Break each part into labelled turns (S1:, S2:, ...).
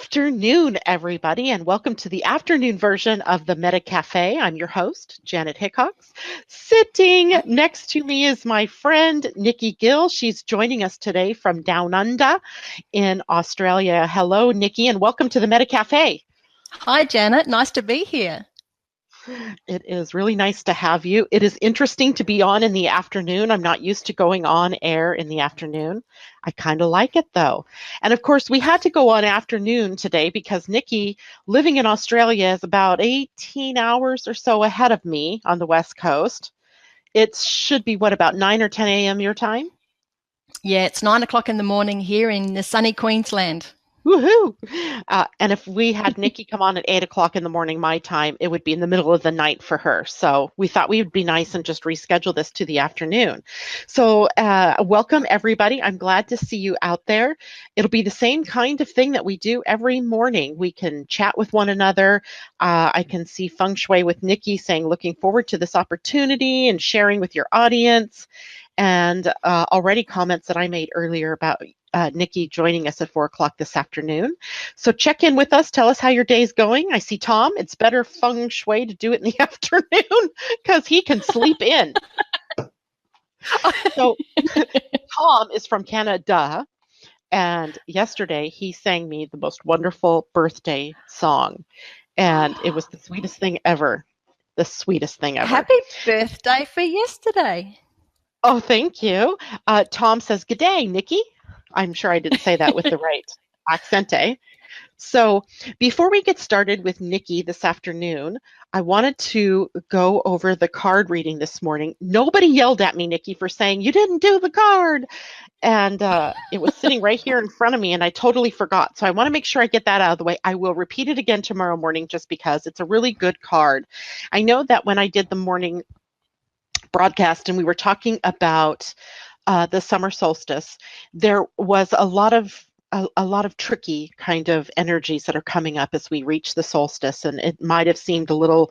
S1: afternoon, everybody, and welcome to the afternoon version of the MetaCafe. I'm your host, Janet Hickox. Sitting next to me is my friend, Nicki Gill. She's joining us today from Down Under in Australia. Hello, Nicki, and welcome to the MetaCafe.
S2: Hi, Janet. Nice to be here.
S1: It is really nice to have you. It is interesting to be on in the afternoon. I'm not used to going on air in the afternoon. I kind of like it though. And of course, we had to go on afternoon today because Nicki, living in Australia, is about 18 hours or so ahead of me on the West Coast. It should be, what, about 9 or 10 a.m. your time?
S2: Yeah, it's 9 o'clock in the morning here in the sunny Queensland.
S1: Woohoo! And if we had Nicki come on at 8 o'clock in the morning, my time, it would be in the middle of the night for her. So we thought we would be nice and just reschedule this to the afternoon. So welcome, everybody. I'm glad to see you out there. It'll be the same kind of thing that we do every morning. We can chat with one another. I can see Feng Shui with Nicki saying, looking forward to this opportunity and sharing with your audience. And already comments that I made earlier about Nicki joining us at 4 o'clock this afternoon. So check in with us. Tell us how your day's going. I see Tom. It's better Feng Shui to do it in the afternoon because he can sleep in. So Tom is from Canada. And yesterday he sang me the most wonderful birthday song. And it was the sweetest thing ever. The sweetest thing ever.
S2: Happy birthday for yesterday.
S1: Oh, thank you. Tom says, "Good day, Nicki." I'm sure I didn't say that with the right accent, eh? So before we get started with Nicki this afternoon, I wanted to go over the card reading this morning. Nobody yelled at me, Nicki, for saying, "You didn't do the card." And it was sitting right here in front of me, and I totally forgot. So I want to make sure I get that out of the way. I will repeat it again tomorrow morning just because it's a really good card. I know that when I did the morning broadcast and we were talking about the summer solstice, there was a lot of tricky kind of energies that are coming up as we reach the solstice, and it might have seemed a little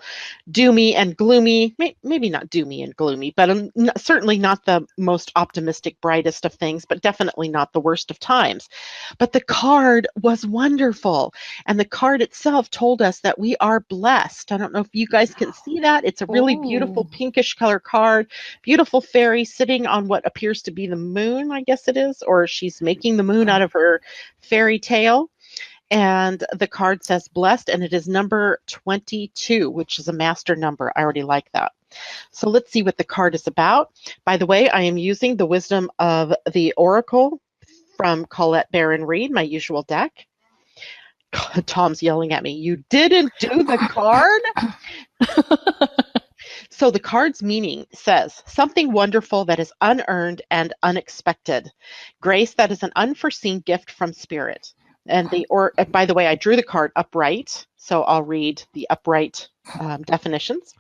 S1: doomy and gloomy, maybe not doomy and gloomy, but certainly not the most optimistic, brightest of things, but definitely not the worst of times. But the card was wonderful, and the card itself told us that we are blessed. I don't know if you guys can see that. It's a really beautiful pinkish color card, beautiful fairy sitting on what appears to be the moon, I guess it is, or she's making the moon out of her fairy tale. And the card says blessed, and it is number 22, which is a master number. I already like that. So let's see what the card is about. By the way, I am using the Wisdom of the Oracle from Colette Baron Reed, my usual deck. Tom's yelling at me. You didn't do the card? So the card's meaning says, something wonderful that is unearned and unexpected. Grace that is an unforeseen gift from spirit. And by the way, I drew the card upright, so I'll read the upright definitions.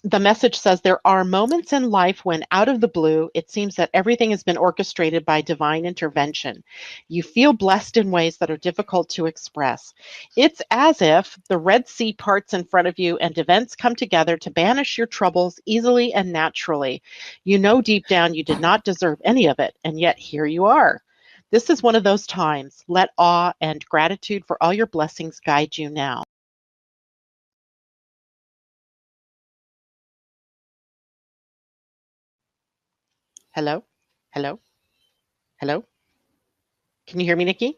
S1: The message says, there are moments in life when out of the blue, it seems that everything has been orchestrated by divine intervention. You feel blessed in ways that are difficult to express. It's as if the Red Sea parts in front of you and events come together to banish your troubles easily and naturally. You know deep down you did not deserve any of it, and yet here you are. This is one of those times. Let awe and gratitude for all your blessings guide you now. Hello? Hello? Hello? Can you hear me, Nicki?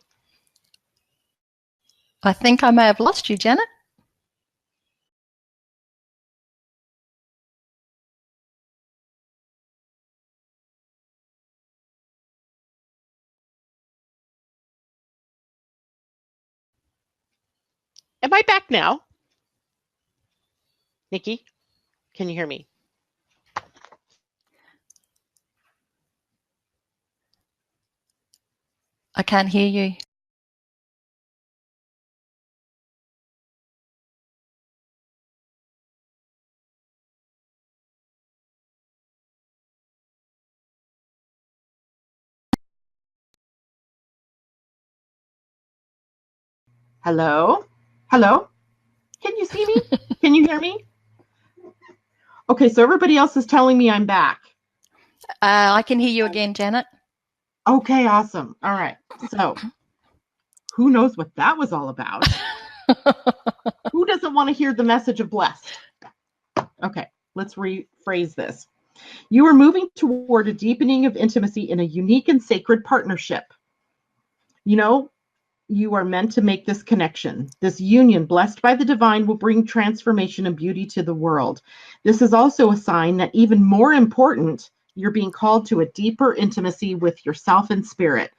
S2: I think I may have lost you, Janet.
S1: Am I back now? Nicki, can you hear me?
S2: I can't hear you.
S1: Hello? Hello? Can you see me? Can you hear me? Okay, so everybody else is telling me I'm back.
S2: I can hear you again, Janet.
S1: Okay, awesome. All right. So Who knows what that was all about? Who doesn't want to hear the message of blessed? Okay, let's rephrase this. You are moving toward a deepening of intimacy in a unique and sacred partnership. You know, you are meant to make this connection. This union, blessed by the divine, will bring transformation and beauty to the world. This is also a sign that, even more important, you're being called to a deeper intimacy with yourself and spirit.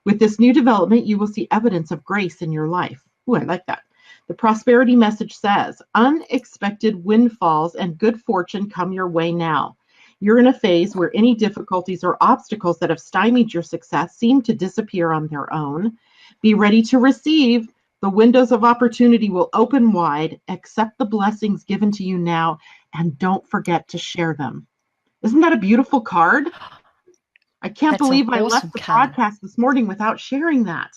S1: With this new development, you will see evidence of grace in your life. Ooh, I like that. The prosperity message says, unexpected windfalls and good fortune come your way now. You're in a phase where any difficulties or obstacles that have stymied your success seem to disappear on their own. Be ready to receive. The windows of opportunity will open wide. Accept the blessings given to you now, and don't forget to share them. Isn't that a beautiful card? I can't believe I left the broadcast this morning without sharing that.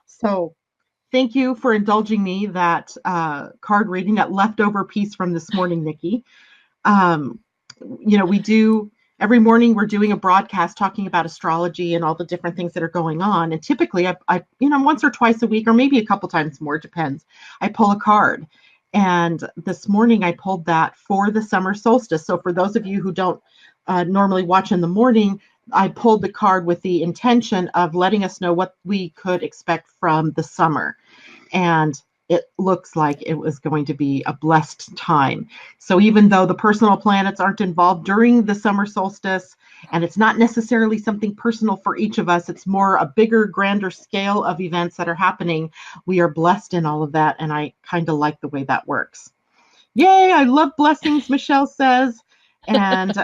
S1: So thank you for indulging me that card reading, that leftover piece from this morning, Nicki. We do every morning, we're doing a broadcast talking about astrology and all the different things that are going on. And typically I once or twice a week, or maybe a couple times more, depends, I pull a card. And this morning I pulled that for the summer solstice. So for those of you who don't normally watch in the morning, I pulled the card with the intention of letting us know what we could expect from the summer. And it looks like it was going to be a blessed time. So even though the personal planets aren't involved during the summer solstice, and it's not necessarily something personal for each of us, it's more a bigger, grander scale of events that are happening, we are blessed in all of that. And I kind of like the way that works. Yay, I love blessings, Michelle says. And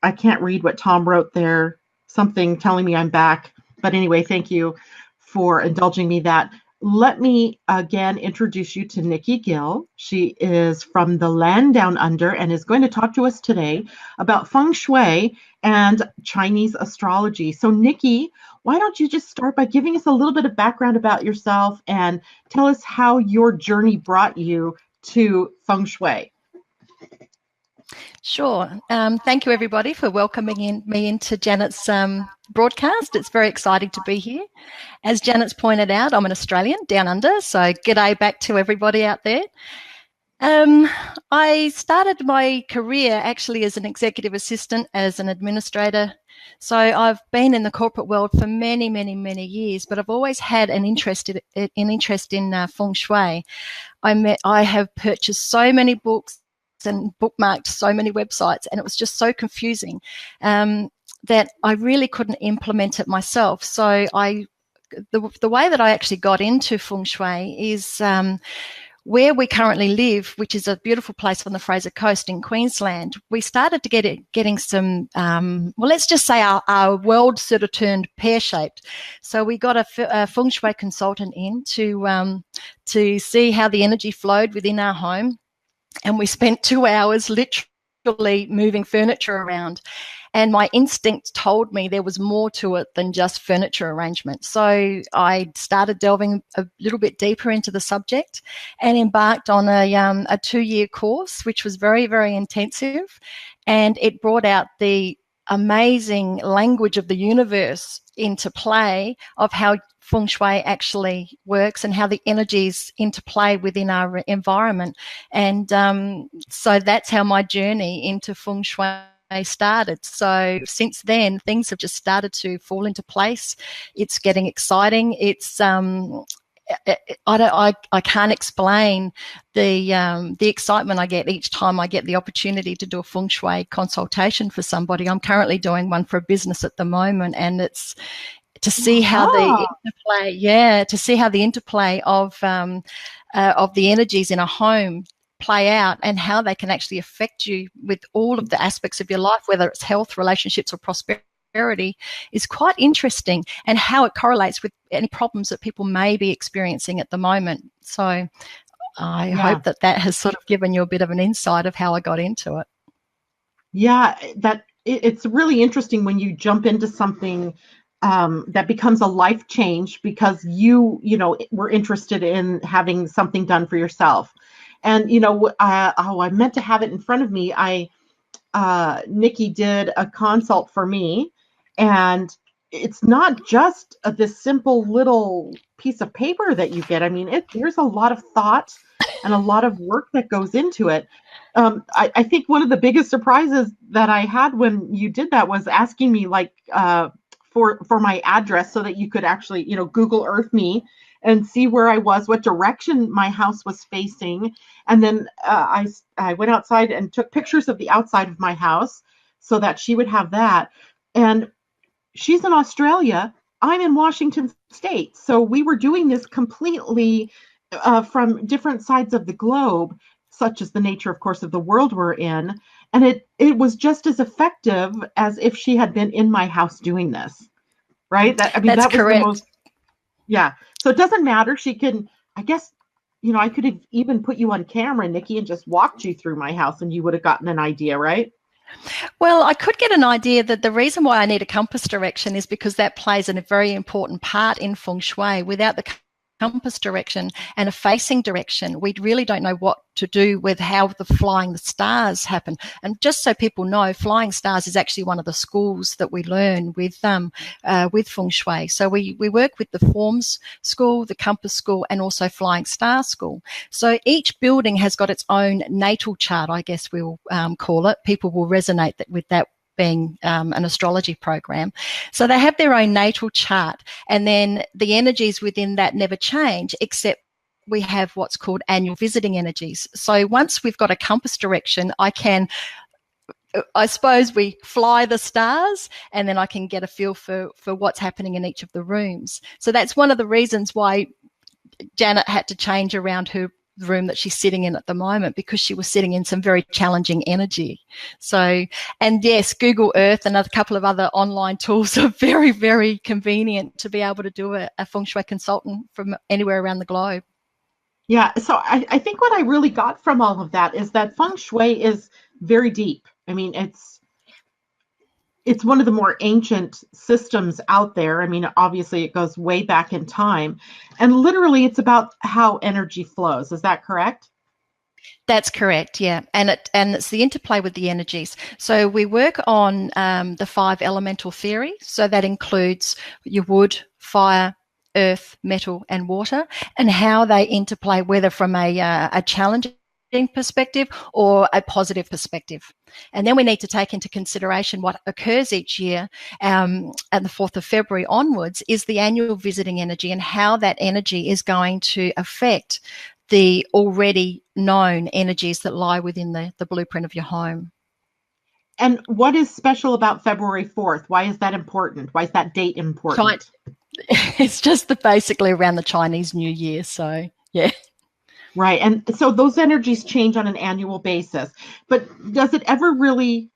S1: I can't read what Tom wrote there, something telling me I'm back. But anyway, thank you for indulging me that. Let me again introduce you to Nicki Gill. She is from the land down under and is going to talk to us today about Feng Shui and Chinese astrology. So Nicki, why don't you just start by giving us a little bit of background about yourself and tell us how your journey brought you to Feng Shui?
S2: Sure. Thank you, everybody, for welcoming me into Janet's broadcast. It's very exciting to be here. As Janet's pointed out, I'm an Australian down under, so g'day back to everybody out there. I started my career actually as an executive assistant, as an administrator. So I've been in the corporate world for many, many, many years, but I've always had an interest in Feng Shui. I have purchased so many books and bookmarked so many websites, and it was just so confusing that I really couldn't implement it myself. So the way that I actually got into Feng Shui is where we currently live, which is a beautiful place on the Fraser Coast in Queensland. We started to getting some, let's just say our world sort of turned pear-shaped. So we got a Feng Shui consultant in to see how the energy flowed within our home. And we spent 2 hours literally moving furniture around. And my instinct told me there was more to it than just furniture arrangement. So I started delving a little bit deeper into the subject and embarked on a 2-year course, which was very, very intensive. And it brought out the amazing language of the universe into play of how Feng Shui actually works and how the energies interplay within our environment. And so that's how my journey into Feng Shui started. So since then, things have just started to fall into place. It's getting exciting. It's I can't explain the excitement I get each time I get the opportunity to do a Feng Shui consultation for somebody. I'm currently doing one for a business at the moment, and it's to see how the interplay of the energies in a home play out and how they can actually affect you with all of the aspects of your life, whether it's health, relationships, or prosperity, is quite interesting, and how it correlates with any problems that people may be experiencing at the moment. So I hope that has sort of given you a bit of an insight of how I got into it.
S1: Yeah, it's really interesting when you jump into something that becomes a life change because you were interested in having something done for yourself. And, I meant to have it in front of me. Nicki did a consult for me, and it's not just this simple little piece of paper that you get. I mean, there's a lot of thought and a lot of work that goes into it. I think one of the biggest surprises that I had when you did that was asking me like for my address so that you could actually, Google Earth me and see where I was, what direction my house was facing. And then I went outside and took pictures of the outside of my house so that she would have that. And she's in Australia. I'm in Washington State. So we were doing this completely from different sides of the globe, such as the nature, of course, of the world we're in. And it was just as effective as if she had been in my house doing this. Right?
S2: That's
S1: That was the
S2: correct.
S1: most, yeah. So it doesn't matter. She can, I guess, I could have even put you on camera, Nicki, and just walked you through my house and you would have gotten an idea, right?
S2: Well, I could get an idea that the reason why I need a compass direction is because that plays a very important part in Feng Shui. Without the compass direction and a facing direction, we really don't know what to do with how the flying the stars happen. And just so people know, flying stars is actually one of the schools that we learn with Feng Shui. So we work with the forms school, the compass school, and also flying star school. So each building has got its own natal chart, I guess we'll call it. People will resonate with that being an astrology program. So they have their own natal chart, and then the energies within that never change, except we have what's called annual visiting energies. So once we've got a compass direction, I suppose we fly the stars, and then I can get a feel for what's happening in each of the rooms. So that's one of the reasons why Janet had to change around her room that she's sitting in at the moment, because she was sitting in some very challenging energy. So, and yes, Google Earth and a couple of other online tools are very, very convenient to be able to do a Feng Shui consultant from anywhere around the globe.
S1: Yeah. So I think what I really got from all of that is that Feng Shui is very deep. I mean, it's one of the more ancient systems out there. I mean, obviously it goes way back in time, and literally it's about how energy flows. Is that correct?
S2: That's correct, yeah, and it's the interplay with the energies. So we work on the 5 elemental theory. So that includes your wood, fire, earth, metal, and water, and how they interplay, whether from a challenging perspective or a positive perspective. And then we need to take into consideration what occurs each year at the 4th of February onwards is the annual visiting energy, and how that energy is going to affect the already known energies that lie within the blueprint of your home.
S1: And what is special about February 4th? Why is that important? Why is that date important?
S2: It's just basically around the Chinese New Year. So, yeah.
S1: Right. And so those energies change on an annual basis. But does it really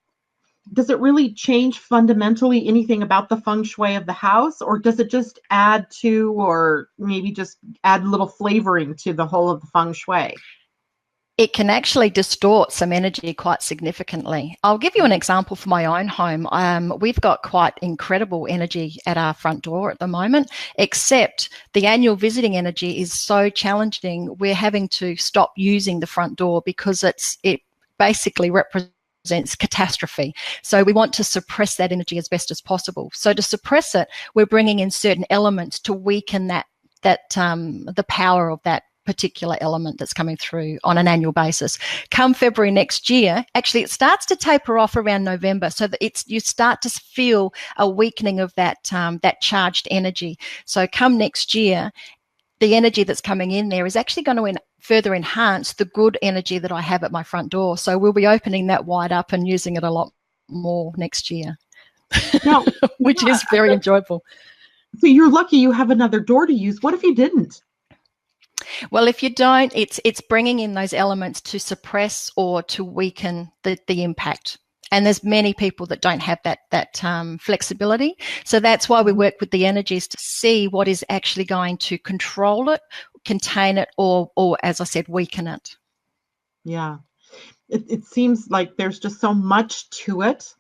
S1: change fundamentally anything about the feng shui of the house, or does it just add to, or maybe just add a little flavoring to the whole of the feng shui?
S2: It can actually distort some energy quite significantly. I'll give you an example for my own home. We've got quite incredible energy at our front door at the moment, except the annual visiting energy is so challenging. We're having to stop using the front door because it basically represents catastrophe. So we want to suppress that energy as best as possible. So to suppress it, we're bringing in certain elements to weaken the power of that particular element that's coming through on an annual basis. Come February next year, actually it starts to taper off around November, so that you start to feel a weakening of that charged energy. So come next year, the energy that's coming in there is actually going to further enhance the good energy that I have at my front door. So we'll be opening that wide up and using it a lot more next year,
S1: Now,
S2: which is very enjoyable.
S1: so you're lucky you have another door to use. What if you didn't?
S2: Well, if you don't, it's bringing in those elements to suppress or to weaken the impact. And there's many people that don't have that flexibility. So that's why we work with the energies to see what is actually going to control it, contain it, or as I said, weaken it.
S1: Yeah. It seems like there's just so much to it.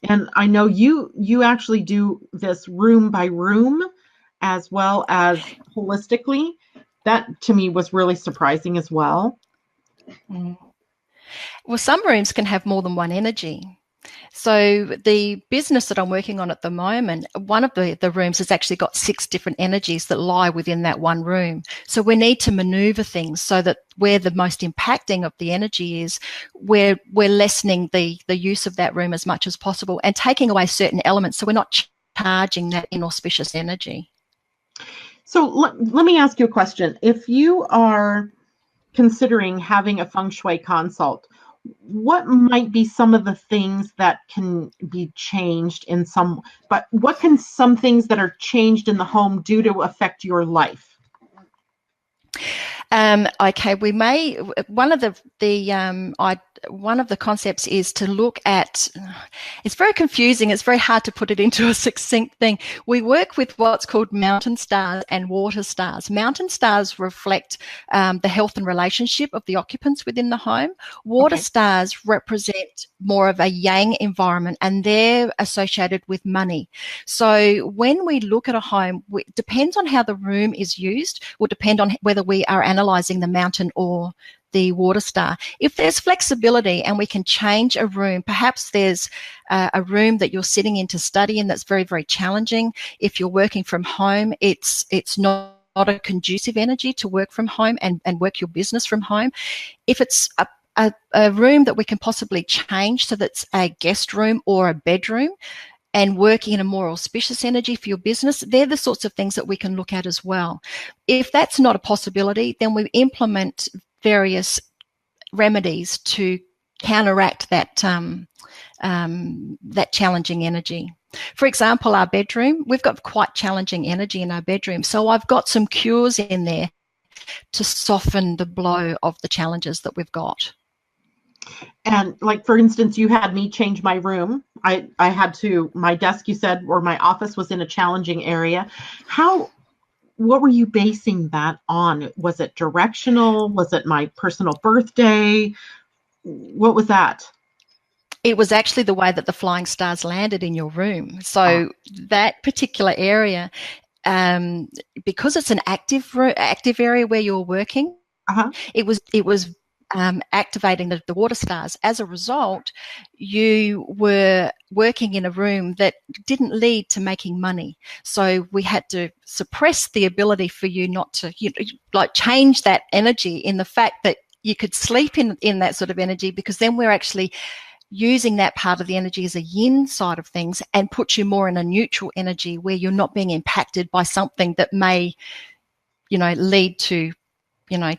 S1: And I know you actually do this room by room as well as holistically. That to me was really surprising as well.
S2: Well, some rooms can have more than one energy. So the business that I'm working on at the moment, one of the rooms has actually got 6 different energies that lie within that one room. So we need to maneuver things so that where the most impacting of the energy is, we're lessening the use of that room as much as possible and taking away certain elements so we're not charging that inauspicious energy.
S1: So let me ask you a question. If you are considering having a Feng Shui consult, what might be some of the things that can be changed but what can some things that are changed in the home do to affect your life?
S2: Okay, we may. One of the concepts is to look at. It's very confusing. It's very hard to put it into a succinct thing. We work with what's called mountain stars and water stars. Mountain stars reflect the health and relationship of the occupants within the home. Water stars represent more of a yang environment, and they're associated with money. So when we look at a home, it depends on how the room is used, will depend on whether we are analysing the mountain or the water star. If there's flexibility and we can change a room, perhaps there's a room that you're sitting in to study in that's very, very challenging. If you're working from home, it's not a conducive energy to work from home and work your business from home. If it's a room that we can possibly change so that's a guest room or a bedroom, and working in a more auspicious energy for your business, they're the sorts of things that we can look at as well. If that's not a possibility, then we implement various remedies to counteract that challenging energy. For example, our bedroom, we've got quite challenging energy in our bedroom. So I've got some cures in there to soften the blow of the challenges that we've got.
S1: And like, for instance, you had me change my room. I had to, my desk, you said, or my office was in a challenging area. What were you basing that on? Was it directional? Was it my personal birthday? What was that?
S2: It was actually the way that the flying stars landed in your room. So that particular area, because it's an active area where you're working, it was activating the water stars. As a result, you were working in a room that didn't lead to making money. So we had to suppress the ability for you not to, change that energy in the fact that you could sleep in that sort of energy, because then we're actually using that part of the energy as a yin side of things and put you more in a neutral energy where you're not being impacted by something that may, lead to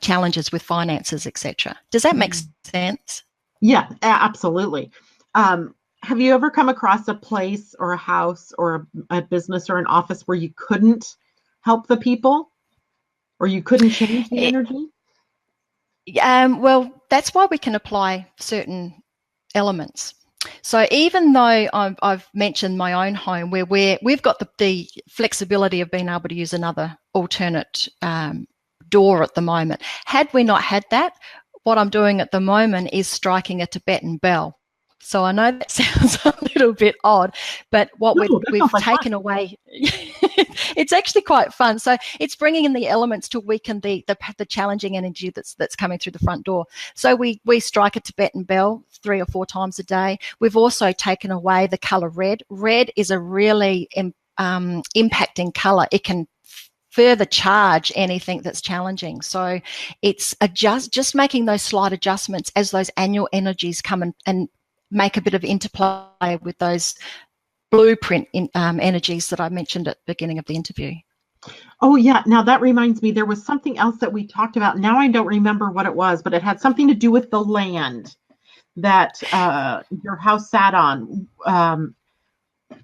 S2: challenges with finances, etc. Does that make sense?
S1: Yeah, absolutely. Have you ever come across a place or a house or a business or an office where you couldn't help the people or you couldn't change the energy?
S2: Well, that's why we can apply certain elements. So even though I've mentioned my own home where we've got the flexibility of being able to use another alternate door at the moment. Had we not had that, what I'm doing at the moment is striking a Tibetan bell. So I know that sounds a little bit odd, but what we've taken away, it's actually quite fun. So it's bringing in the elements to weaken the challenging energy that's coming through the front door. So we strike a Tibetan bell 3 or 4 times a day. We've also taken away the color red. Red is a really impacting color. It can further charge anything that's challenging. So it's just making those slight adjustments as those annual energies come and make a bit of interplay with those blueprint energies that I mentioned at the beginning of the interview.
S1: Oh, yeah. Now that reminds me, there was something else that we talked about. Now I don't remember what it was, but it had something to do with the land that your house sat on.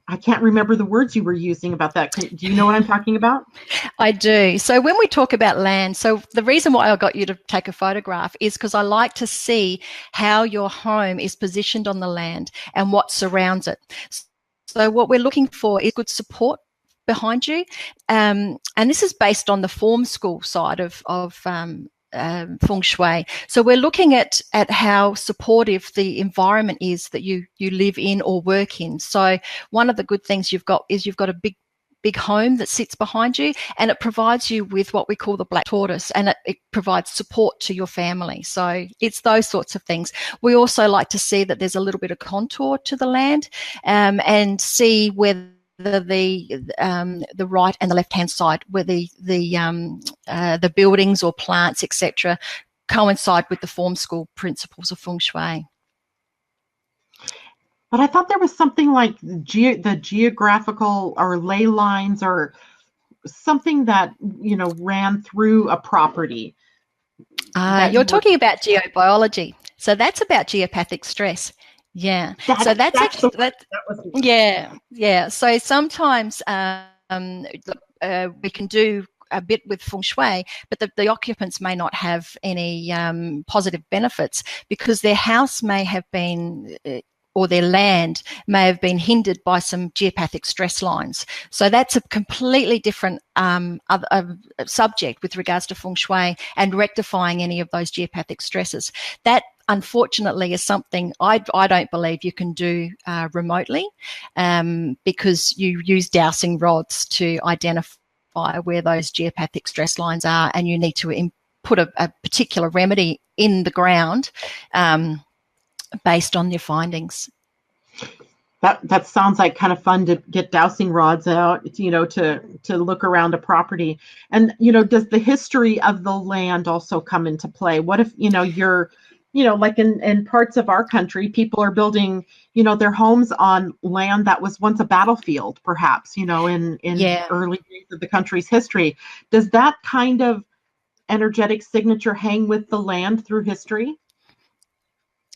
S1: I can't remember the words you were using about that. Do you know what I'm talking about?
S2: I do. So when we talk about land, so the reason why I got you to take a photograph is because I like to see how your home is positioned on the land and what surrounds it. So what we're looking for is good support behind you. And this is based on the form school side of Feng Shui. So we're looking at how supportive the environment is that you live in or work in. So one of the good things you've got is you've got a big big home that sits behind you, and it provides you with what we call the black tortoise, and it provides support to your family. So it's those sorts of things. We also like to see that there's a little bit of contour to the land, and see whether the right and the left hand side, where the buildings or plants, etc., coincide with the form school principles of Feng Shui.
S1: But I thought there was something like the geographical or ley lines or something that, ran through a property.
S2: You're talking about geobiology. So that's about geopathic stress. Yeah. So that's actually yeah. So sometimes we can do a bit with Feng Shui, but the occupants may not have any positive benefits because their house may have been or their land may have been hindered by some geopathic stress lines. So that's a completely different subject with regards to Feng Shui and rectifying any of those geopathic stresses. That, unfortunately, is something I don't believe you can do remotely, because you use dowsing rods to identify where those geopathic stress lines are, and you need to put a particular remedy in the ground based on your findings.
S1: That sounds like kind of fun to get dowsing rods out, to look around a property. And, does the history of the land also come into play? What if, you're, like in parts of our country, people are building, their homes on land that was once a battlefield, perhaps, in early days of the country's history. Does that kind of energetic signature hang with the land through history?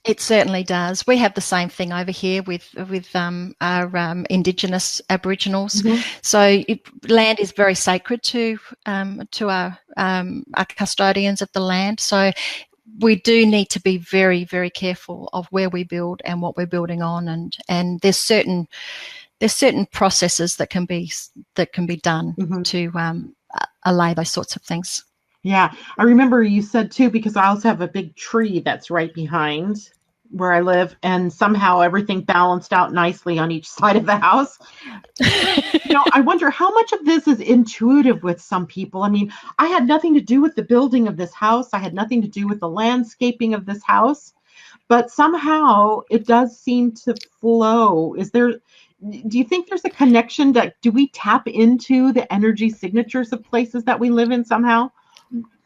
S2: It certainly does. We have the same thing over here with our Indigenous Aboriginals. Mm-hmm. So land is very sacred to our custodians of the land. So we do need to be very, very careful of where we build and what we're building on, and there's certain processes that can be done mm-hmm. to allay those sorts of things.
S1: Yeah, I remember you said too, because I also have a big tree that's right behind where I live, and somehow everything balanced out nicely on each side of the house. I wonder how much of this is intuitive with some people. I mean, I had nothing to do with the building of this house. I had nothing to do with the landscaping of this house, but somehow it does seem to flow. Do you think there's a connection do we tap into the energy signatures of places that we live in somehow?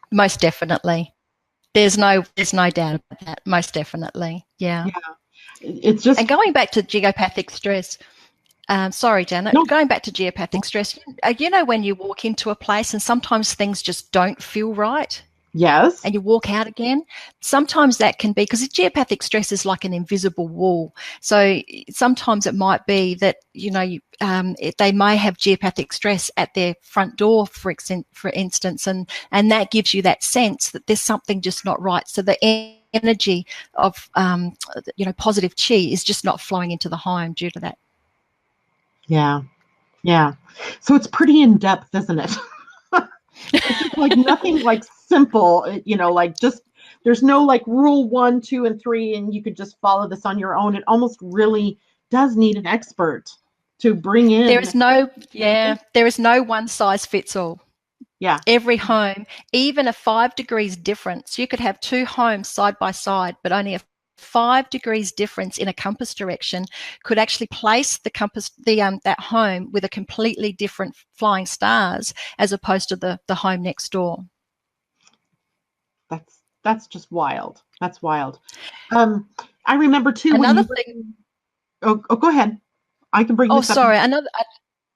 S2: Most definitely. There's no doubt about that. Most definitely. Yeah.
S1: It's just.
S2: And going back to geopathic stress, sorry, Janet, no. Going back to geopathic stress, when you walk into a place and sometimes things just don't feel right.
S1: Yes.
S2: And you walk out again. Sometimes that can be because geopathic stress is like an invisible wall. So sometimes it might be that, they may have geopathic stress at their front door, for instance, and that gives you that sense that there's something just not right. So the energy of, positive chi is just not flowing into the home due to that.
S1: Yeah. Yeah. So it's pretty in depth, isn't it? It's like nothing like simple, like just there's no like rule 1, 2, and 3, and you could just follow this on your own. It almost really does need an expert to bring in.
S2: There is no one size fits all.
S1: Yeah.
S2: Every home, even a 5 degrees difference, you could have 2 homes side by side, but only a 5 degrees difference in a compass direction could actually place that home with a completely different flying stars as opposed to the home next door.
S1: That's just wild. That's wild. I remember too.
S2: Another thing.
S1: Go ahead. I can bring.
S2: Oh, sorry.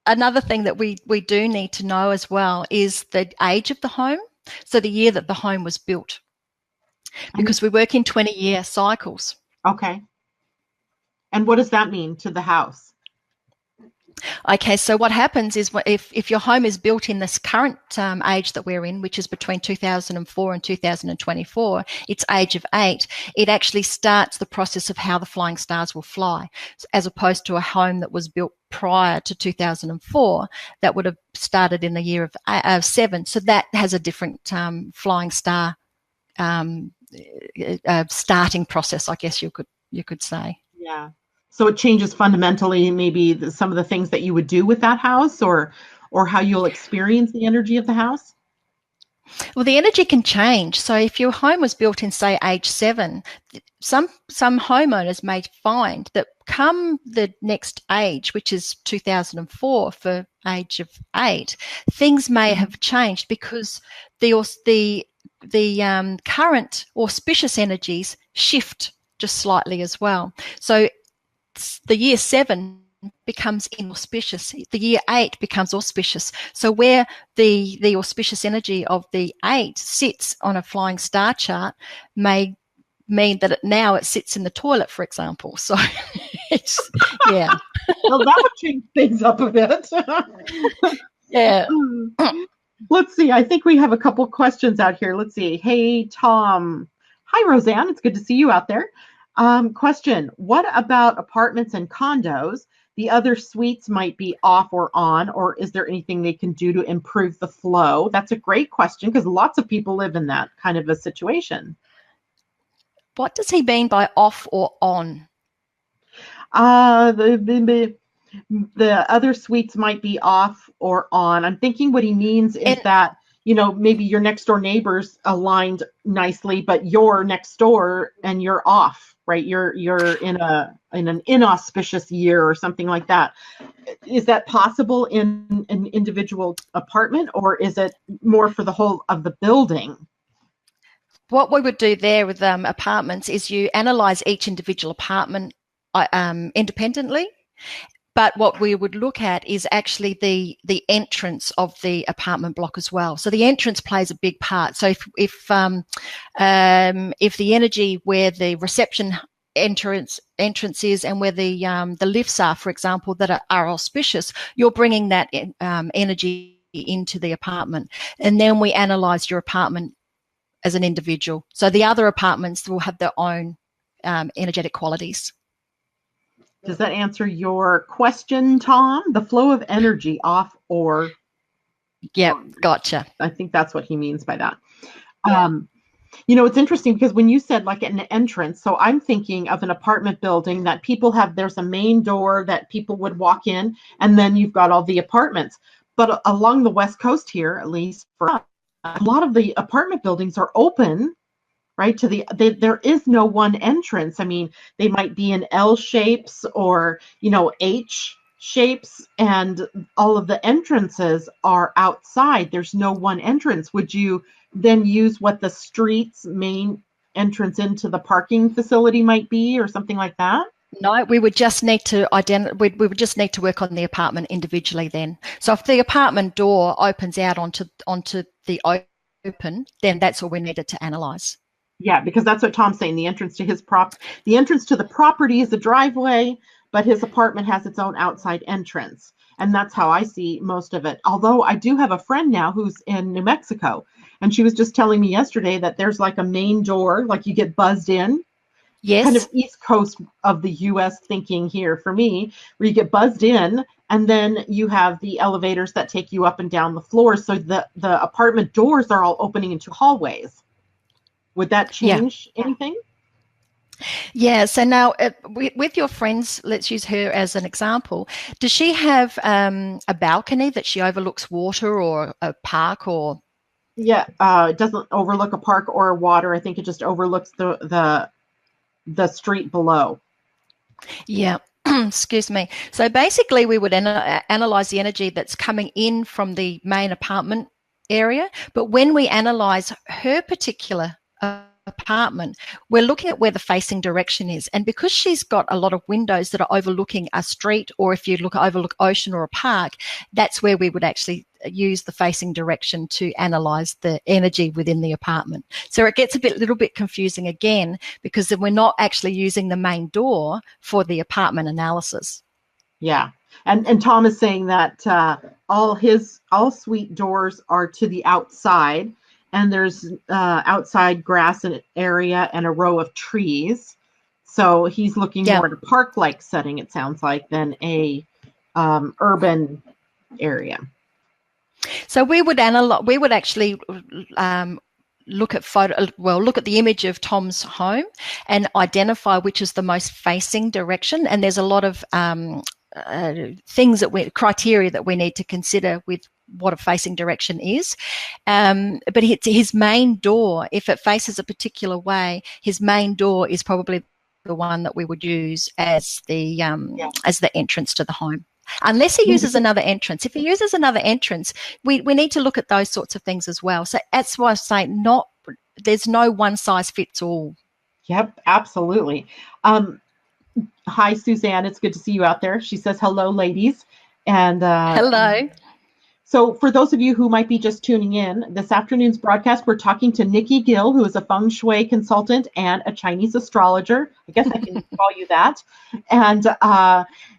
S2: Another thing that we do need to know as well is the age of the home. So the year that the home was built. Because we work in 20-year cycles.
S1: Okay. And what does that mean to the house?
S2: Okay, so what happens is if your home is built in this current age that we're in, which is between 2004 and 2024, its age of 8, it actually starts the process of how the flying stars will fly, as opposed to a home that was built prior to 2004 that would have started in the year of 7. So that has a different flying star starting process, I guess you could say.
S1: Yeah. So it changes fundamentally, maybe some of the things that you would do with that house, or how you'll experience the energy of the house.
S2: Well, the energy can change. So if your home was built in, say, age 7, some homeowners may find that come the next age, which is 2004 for age of 8, things may have changed because the current auspicious energies shift just slightly as well. So the year 7 becomes inauspicious. The year 8 becomes auspicious. So where the auspicious energy of the 8 sits on a flying star chart may mean that now it sits in the toilet, for example. So it's, yeah.
S1: Well, that would change things up a bit.
S2: Yeah.
S1: Let's see. I think we have a couple questions out here. Let's see. Hey, Tom. Hi, Roseanne. It's good to see you out there. Question. What about apartments and condos? The other suites might be off or on, or is there anything they can do to improve the flow? That's a great question because lots of people live in that kind of a situation.
S2: What does he mean by off or on?
S1: The other suites might be off or on. I'm thinking what he means is that, maybe your next door neighbors aligned nicely, but you're next door and you're off, right? You're in an inauspicious year or something like that. Is that possible in an individual apartment, or is it more for the whole of the building?
S2: What we would do there with apartments is you analyze each individual apartment independently. But what we would look at is actually the entrance of the apartment block as well. So the entrance plays a big part. So if the energy where the reception entrance is and where the lifts are, for example, that are auspicious, you're bringing that energy into the apartment, and then we analyze your apartment as an individual. So the other apartments will have their own energetic qualities.
S1: Does that answer your question, Tom? The flow of energy off or
S2: yeah, gotcha.
S1: I think that's what he means by that. It's interesting because when you said like an entrance, so I'm thinking of an apartment building that people have, there's a main door that people would walk in, and then you've got all the apartments. But along the West Coast here, at least for us, a lot of the apartment buildings are open, right? There is no one entrance. I mean, they might be in L shapes or, H shapes, and all of the entrances are outside. There's no one entrance. Would you then use what the street's main entrance into the parking facility might be, or something like that?
S2: No, we would just need to we would just need to work on the apartment individually then. So if the apartment door opens out onto the open, then that's all we needed to analyze.
S1: Yeah, because that's what Tom's saying. The entrance to the property is the driveway, but his apartment has its own outside entrance. And that's how I see most of it. Although I do have a friend now who's in New Mexico, and she was just telling me yesterday that there's like a main door, like you get buzzed in.
S2: Yes.
S1: Kind of East Coast of the US thinking here for me, where you get buzzed in, and then you have the elevators that take you up and down the floors. So the apartment doors are all opening into hallways. Would that change anything?
S2: Yeah. So now with your friends, let's use her as an example. Does she have a balcony that she overlooks water or a park or?
S1: Yeah. It doesn't overlook a park or water. I think it just overlooks the street below.
S2: Yeah. Excuse me. So basically we would analyze the energy that's coming in from the main apartment area. But when we analyze her particular apartment, we're looking at where the facing direction is, and because she's got a lot of windows that are overlooking a street, or if you overlook ocean or a park, that's where we would actually use the facing direction to analyze the energy within the apartment. So it gets little bit confusing again, because then we're not actually using the main door for the apartment analysis.
S1: Yeah. And Tom is saying that all suite doors are to the outside, and there's outside grass and area and a row of trees. So he's looking more at a park-like setting, it sounds like, than a urban area.
S2: So we would actually look at the image of Tom's home and identify which is the most facing direction. And there's a lot of criteria that we need to consider with what a facing direction is. But his main door, if it faces a particular way, his main door is probably the one that we would use as the entrance to the home. Unless he uses another entrance. If he uses another entrance, we need to look at those sorts of things as well. So that's why I say there's no one size fits all.
S1: Yep, absolutely. Hi, Suzanne. It's good to see you out there. She says, hello, ladies. And
S2: hello.
S1: So for those of you who might be just tuning in, this afternoon's broadcast, we're talking to Nicki Gill, who is a Feng Shui Consultant and a Chinese Astrologer. I guess I can call you that. And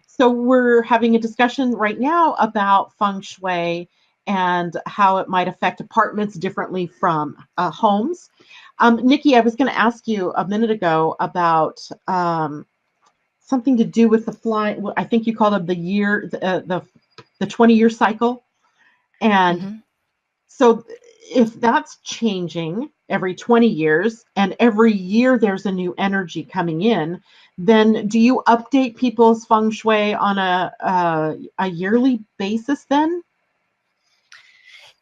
S1: so we're having a discussion right now about Feng Shui and how it might affect apartments differently from homes. Nicki, I was going to ask you a minute ago about something to do with the flying. I think you called it the 20-year cycle. And so if that's changing every 20 years and every year there's a new energy coming in, then do you update people's Feng Shui on a yearly basis then?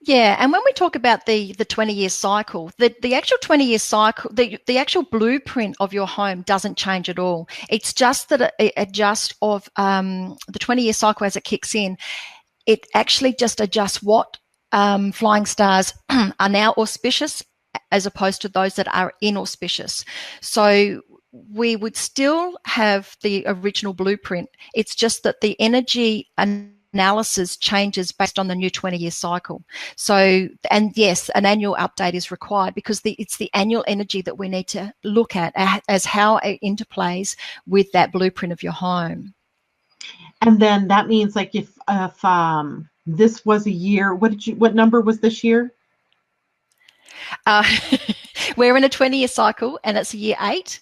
S2: Yeah, and when we talk about the 20-year cycle, the actual 20-year cycle, the actual blueprint of your home doesn't change at all. It's just that it adjusts of the 20-year cycle as it kicks in. It actually just adjusts what flying stars are now auspicious as opposed to those that are inauspicious. So we would still have the original blueprint. It's just that the energy analysis changes based on the new 20-year cycle. So, and yes, an annual update is required because it's the annual energy that we need to look at as how it interplays with that blueprint of your home.
S1: And then that means like if this was a year, what number was this year?
S2: We're in a 20-year cycle and it's year 8,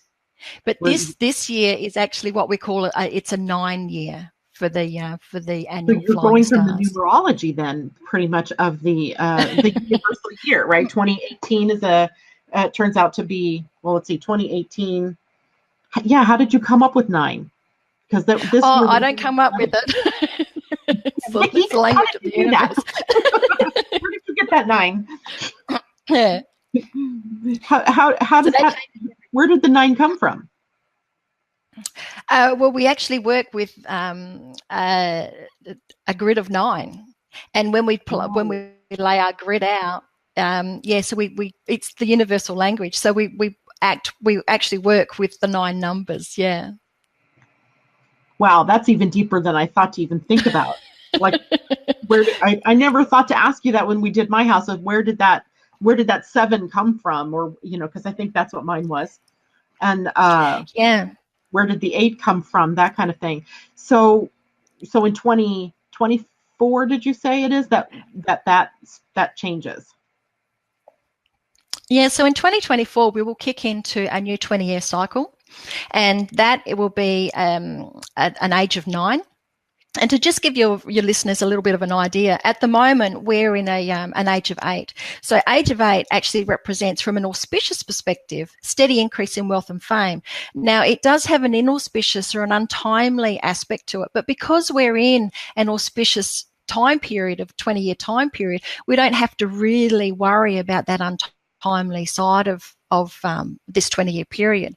S2: but this year is actually what we call it's a 9-year for the annual. So
S1: you're going from the numerology then, pretty much of the universal year, right? 2018 is turns out to be, well, let's see, 2018. Yeah, how did you come up with 9? Because
S2: I don't come up with it. So
S1: Nicki,
S2: it's the language of the universe.
S1: Where did you get that 9?
S2: Yeah.
S1: How does that? Where did the 9 come from?
S2: Well, we actually work with a grid of 9, and when we lay our grid out, so we it's the universal language. So we actually work with the 9 numbers. Yeah.
S1: Wow, that's even deeper than I thought to even think about. Like, I never thought to ask you that when we did my house of where did that 7 come from, or because I think that's what mine was, and where did the 8 come from, that kind of thing. So in 2024, did you say it is that changes?
S2: Yeah, so in 2024 we will kick into a new 20-year cycle. And that it will be an age of 9. And to just give your listeners a little bit of an idea, at the moment we're in an age of 8. So age of 8 actually represents, from an auspicious perspective, steady increase in wealth and fame. Now, it does have an inauspicious or an untimely aspect to it, but because we're in an auspicious time period of 20-year time period, we don't have to really worry about that untimely side of this 20-year period.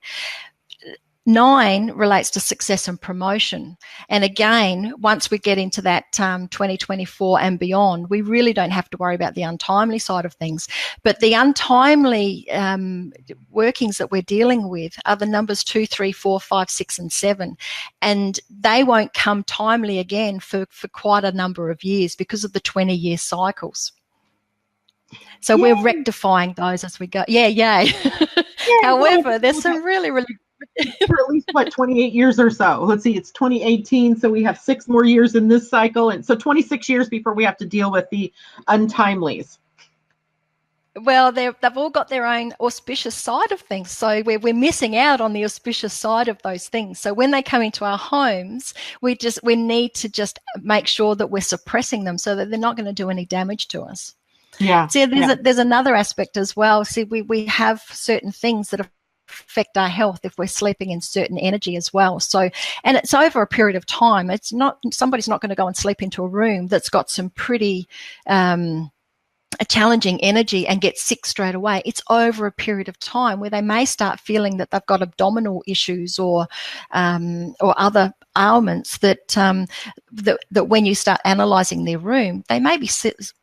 S2: 9 relates to success and promotion. And again, once we get into that 2024 and beyond, we really don't have to worry about the untimely side of things. But the untimely workings that we're dealing with are the numbers 2, 3, 4, 5, 6, and 7. And they won't come timely again for quite a number of years because of the 20-year cycles. So we're rectifying those as we go. Yay. However, there's some really
S1: for at least 28 years or so. Let's see, it's 2018, so we have 6 more years in this cycle, and so 26 years before we have to deal with the untimelies.
S2: Well, they've all got their own auspicious side of things, so we're missing out on the auspicious side of those things. So when they come into our homes, we need to just make sure that we're suppressing them so that they're not going to do any damage to us.
S1: Yeah.
S2: See,
S1: Yeah.
S2: there's another aspect as well. See, we have certain things that affect our health if we're sleeping in certain energy as well. So, and it's over a period of time. It's not, somebody's not going to go and sleep into a room that's got some pretty a challenging energy and get sick straight away. It's over a period of time where they may start feeling that they've got abdominal issues or other ailments that that when you start analysing their room, they may be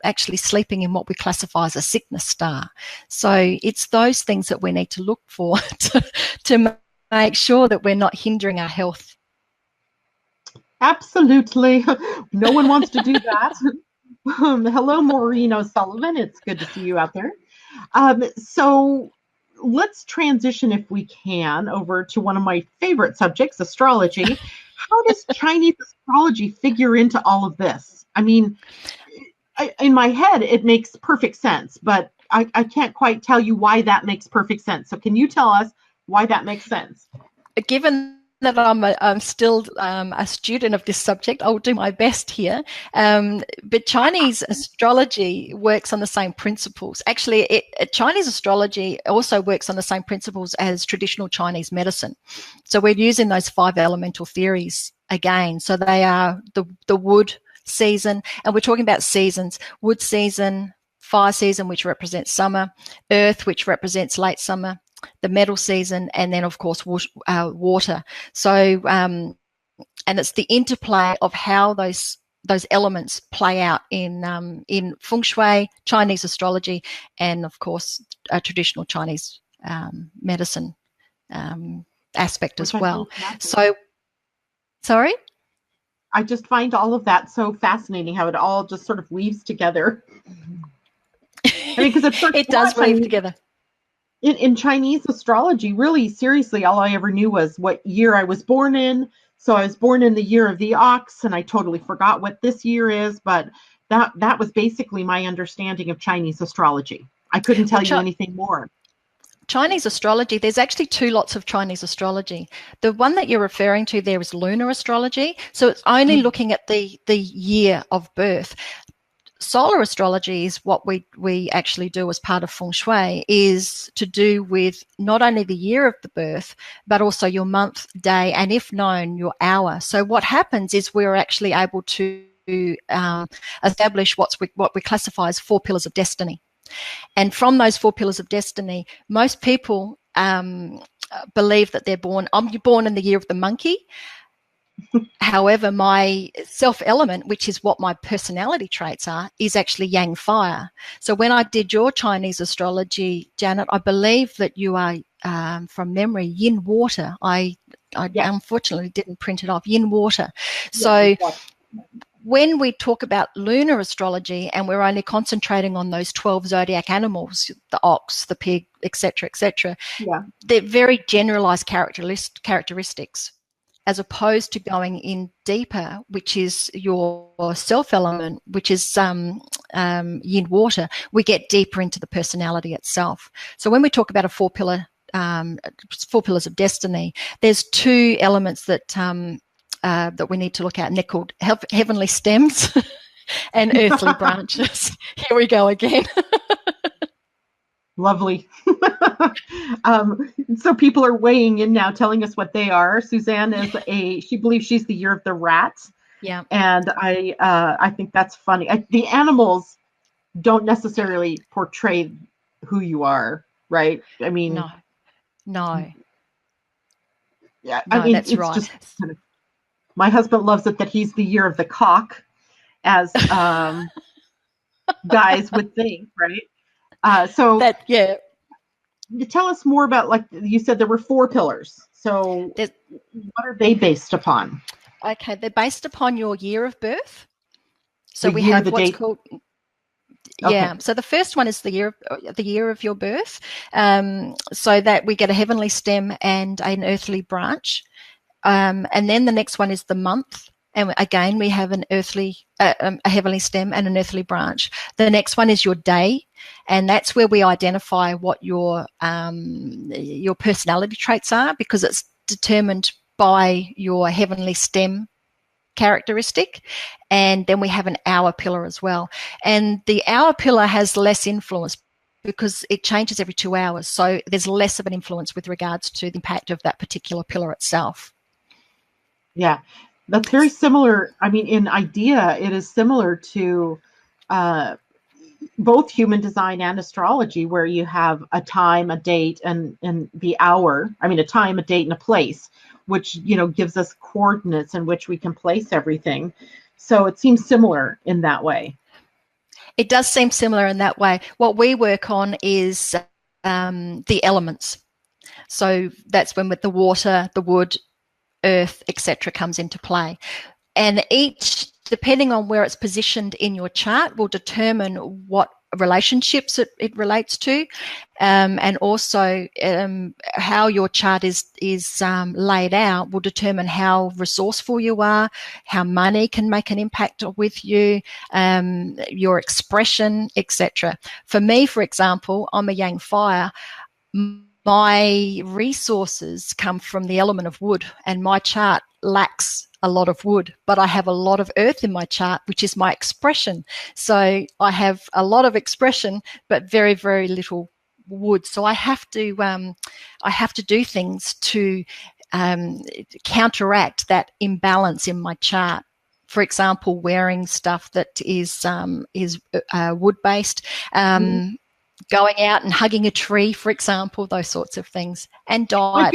S2: actually sleeping in what we classify as a sickness star. So it's those things that we need to look for to make sure that we're not hindering our health.
S1: Absolutely. No one wants to do that. Hello, Maureen O'Sullivan. It's good to see you out there. So let's transition, if we can, over to one of my favorite subjects, astrology. How does Chinese astrology figure into all of this? I mean, in my head, it makes perfect sense, but I can't quite tell you why that makes perfect sense. So can you tell us why that makes sense?
S2: Given that I'm still a student of this subject, I'll do my best here. But Chinese astrology works on the same principles. Actually, Chinese astrology also works on the same principles as traditional Chinese medicine. So we're using those 5 elemental theories again. So they are the wood season, and we're talking about seasons: wood season, fire season, which represents summer; earth, which represents late summer; the metal season, and then of course water. So and it's the interplay of how those elements play out in Feng Shui, Chinese astrology, and of course a traditional Chinese medicine aspect as well. So, sorry?
S1: I just find all of that so fascinating, how it all just sort of weaves together. I mean, because
S2: it does weave together.
S1: In Chinese astrology, really, seriously, all I ever knew was what year I was born in. So I was born in the year of the ox, and I totally forgot what this year is. But that was basically my understanding of Chinese astrology. I couldn't tell you anything more.
S2: Chinese astrology, there's actually 2 lots of Chinese astrology. The one that you're referring to there is lunar astrology. So it's only looking at the year of birth. Solar astrology is what we actually do as part of Feng Shui, is to do with not only the year of the birth, but also your month, day, and if known, your hour. So what happens is we're actually able to establish what we classify as 4 pillars of destiny. And from those 4 pillars of destiny, most people believe that they're born in the year of the monkey. However, my self element, which is what my personality traits are, is actually yang fire. So when I did your Chinese astrology, Janet, I believe that you are, from memory, yin water. I unfortunately didn't print it off, yin water. So when we talk about lunar astrology and we're only concentrating on those 12 zodiac animals, the ox, the pig, etc., they're very generalized characteristics, as opposed to going in deeper, which is your self element, which is yin water. We get deeper into the personality itself. So when we talk about a 4 pillars of destiny, there's 2 elements that we need to look at, and they're called heavenly stems and earthly branches. Here we go again.
S1: Lovely. So people are weighing in now, telling us what they are. Suzanne she believes she's the year of the rat.
S2: Yeah.
S1: And I think that's funny. The animals don't necessarily portray who you are, right? I mean,
S2: no.
S1: Yeah,
S2: no,
S1: I mean,
S2: that's
S1: it's
S2: right.
S1: just kind of, my husband loves it that he's the year of the cock, as guys would think, right? So
S2: that, yeah.
S1: Tell us more about, like you said, there were 4 pillars. So what are they based upon?
S2: Okay, they're based upon your year of birth. So
S1: we have
S2: what's
S1: date.
S2: called,
S1: Okay.
S2: So the first one is the year of your birth. So that we get a heavenly stem and an earthly branch. And then the next one is the month. And again, we have a heavenly stem and an earthly branch. The next one is your day, and that's where we identify what your personality traits are, because it's determined by your heavenly stem characteristic, and then we have an hour pillar as well. And the hour pillar has less influence because it changes every 2 hours. So there's less of an influence with regards to the impact of that particular pillar itself.
S1: Yeah, that's very similar. I mean, in idea, it is similar to both human design and astrology, where you have a time, a date, and the hour. I mean, a time, a date, and a place, which, you know, gives us coordinates in which we can place everything. So it seems similar in that way.
S2: It does seem similar in that way. What we work on is the elements. So that's when with the water, the wood, earth, etc. comes into play. And each, depending on where it's positioned in your chart, will determine what relationships it relates to, and also how your chart is laid out will determine how resourceful you are, how money can make an impact with you, your expression, etc. For me, for example, I'm a Yang fire. My resources come from the element of wood, and my chart lacks a lot of wood, but I have a lot of earth in my chart, which is my expression. So I have a lot of expression, but very, very little wood. So I have to do things to counteract that imbalance in my chart. For example, wearing stuff that is wood based. Going out and hugging a tree, for example, those sorts of things. And diet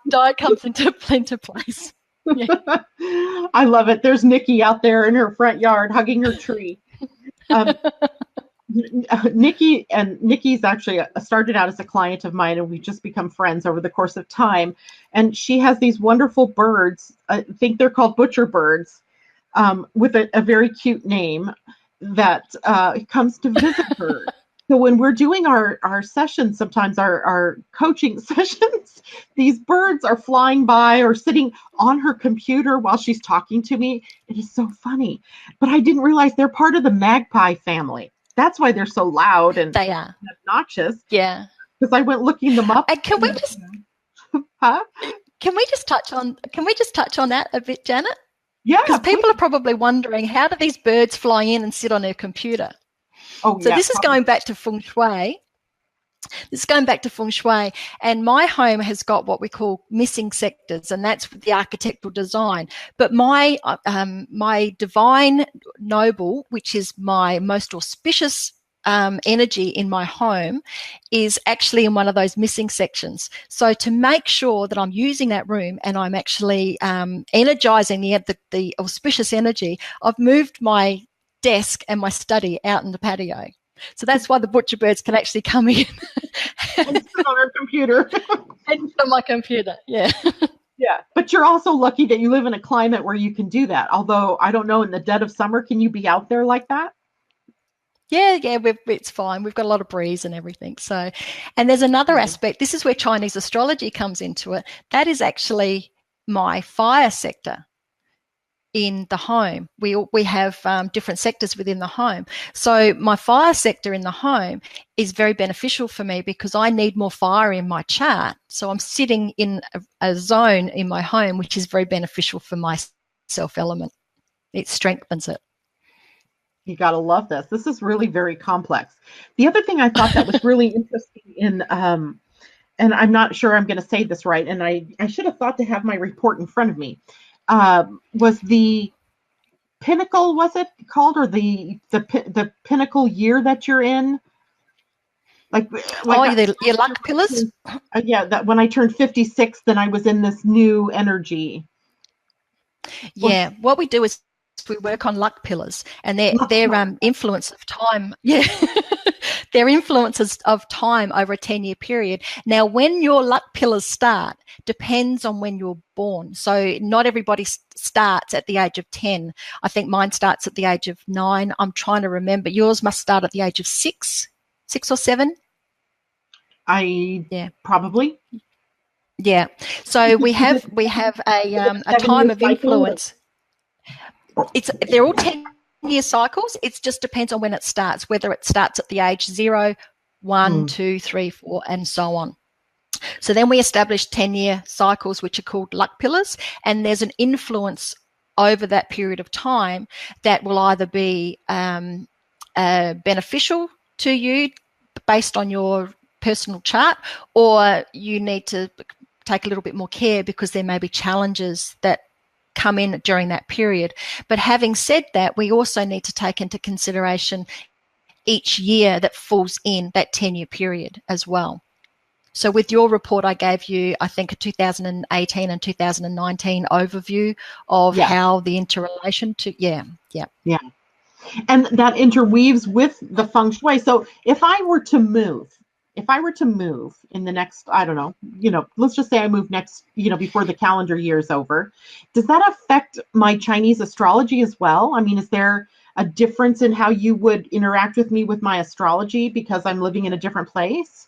S2: diet comes into place. Yeah.
S1: I love it. There's Nicki out there in her front yard hugging her tree. Nicki's actually started out as a client of mine, and we've just become friends over the course of time. And she has these wonderful birds. I think they're called butcher birds, with a very cute name, that comes to visit her. So when we're doing our sessions, sometimes our coaching sessions, these birds are flying by or sitting on her computer while she's talking to me. It is so funny. But I didn't realize they're part of the magpie family. That's why they're so loud and
S2: they are
S1: obnoxious.
S2: Yeah.
S1: Because I went looking them up.
S2: And can we just touch on that a bit, Janet?
S1: Yeah.
S2: Because people are probably wondering, how do these birds fly in and sit on her computer? So this is going back to Feng Shui. And my home has got what we call missing sectors, and that's the architectural design. But my divine noble, which is my most auspicious energy in my home, is actually in one of those missing sections. So to make sure that I'm using that room and I'm actually energizing the auspicious energy, I've moved my desk and my study out in the patio. So that's why the butcher birds can actually come in
S1: and sit on our computer.
S2: And on my computer, yeah.
S1: Yeah, but you're also lucky that you live in a climate where you can do that. Although, I don't know, in the dead of summer, can you be out there like that?
S2: Yeah, it's fine. We've got a lot of breeze and everything. So, and there's another aspect. This is where Chinese astrology comes into it. That is actually my fire sector in the home. We have different sectors within the home. So my fire sector in the home is very beneficial for me because I need more fire in my chart. So I'm sitting in a zone in my home which is very beneficial for my self-element. It strengthens it.
S1: You got to love this. This is really very complex. The other thing I thought that was really interesting in, and I'm not sure I'm going to say this right, and I should have thought to have my report in front of me, was the pinnacle, was it called, or the pinnacle year that you're in? Like
S2: your luck pillars?
S1: Yeah, that when I turned 56, then I was in this new energy.
S2: Yeah, what we do is we work on luck pillars, and their influence of time. Yeah, their influences of time over a 10-year period. Now, when your luck pillars start depends on when you're born. So not everybody starts at the age of 10. I think mine starts at the age of 9. I'm trying to remember. Yours must start at the age of 6 or 7.
S1: Probably.
S2: Yeah. So we have a time of influence. They're all 10-year cycles. It just depends on when it starts, whether it starts at the age 0, 1, 2, 3, 4, and so on. So then we established 10-year cycles, which are called luck pillars, and there's an influence over that period of time that will either be beneficial to you based on your personal chart, or you need to take a little bit more care because there may be challenges that come in during that period. But having said that, we also need to take into consideration each year that falls in that 10-year period as well. So with your report, I gave you, I think, a 2018 and 2019 overview of how the interrelation to, Yeah.
S1: And that interweaves with the feng shui. So if I were to move in the next, I don't know, let's just say I move next, before the calendar year is over, does that affect my Chinese astrology as well? I mean, is there a difference in how you would interact with me with my astrology because I'm living in a different place?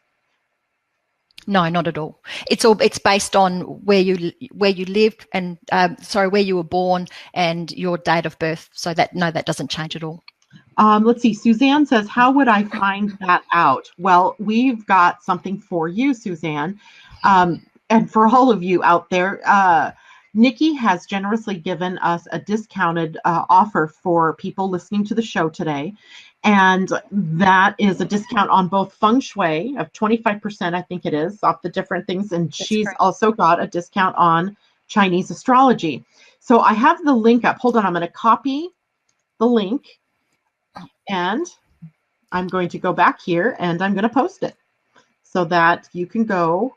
S2: No, not at all. It's based on where you live and where you were born and your date of birth. So that doesn't change at all.
S1: Let's see. Suzanne says, how would I find that out? Well, we've got something for you, Suzanne. And for all of you out there, Nicki has generously given us a discounted offer for people listening to the show today. And that is a discount on both feng shui of 25%, I think it is, off the different things. And she's also got a discount on Chinese astrology. So I have the link up. Hold on, I'm going to copy the link. And I'm going to go back here and I'm going to post it so that you can go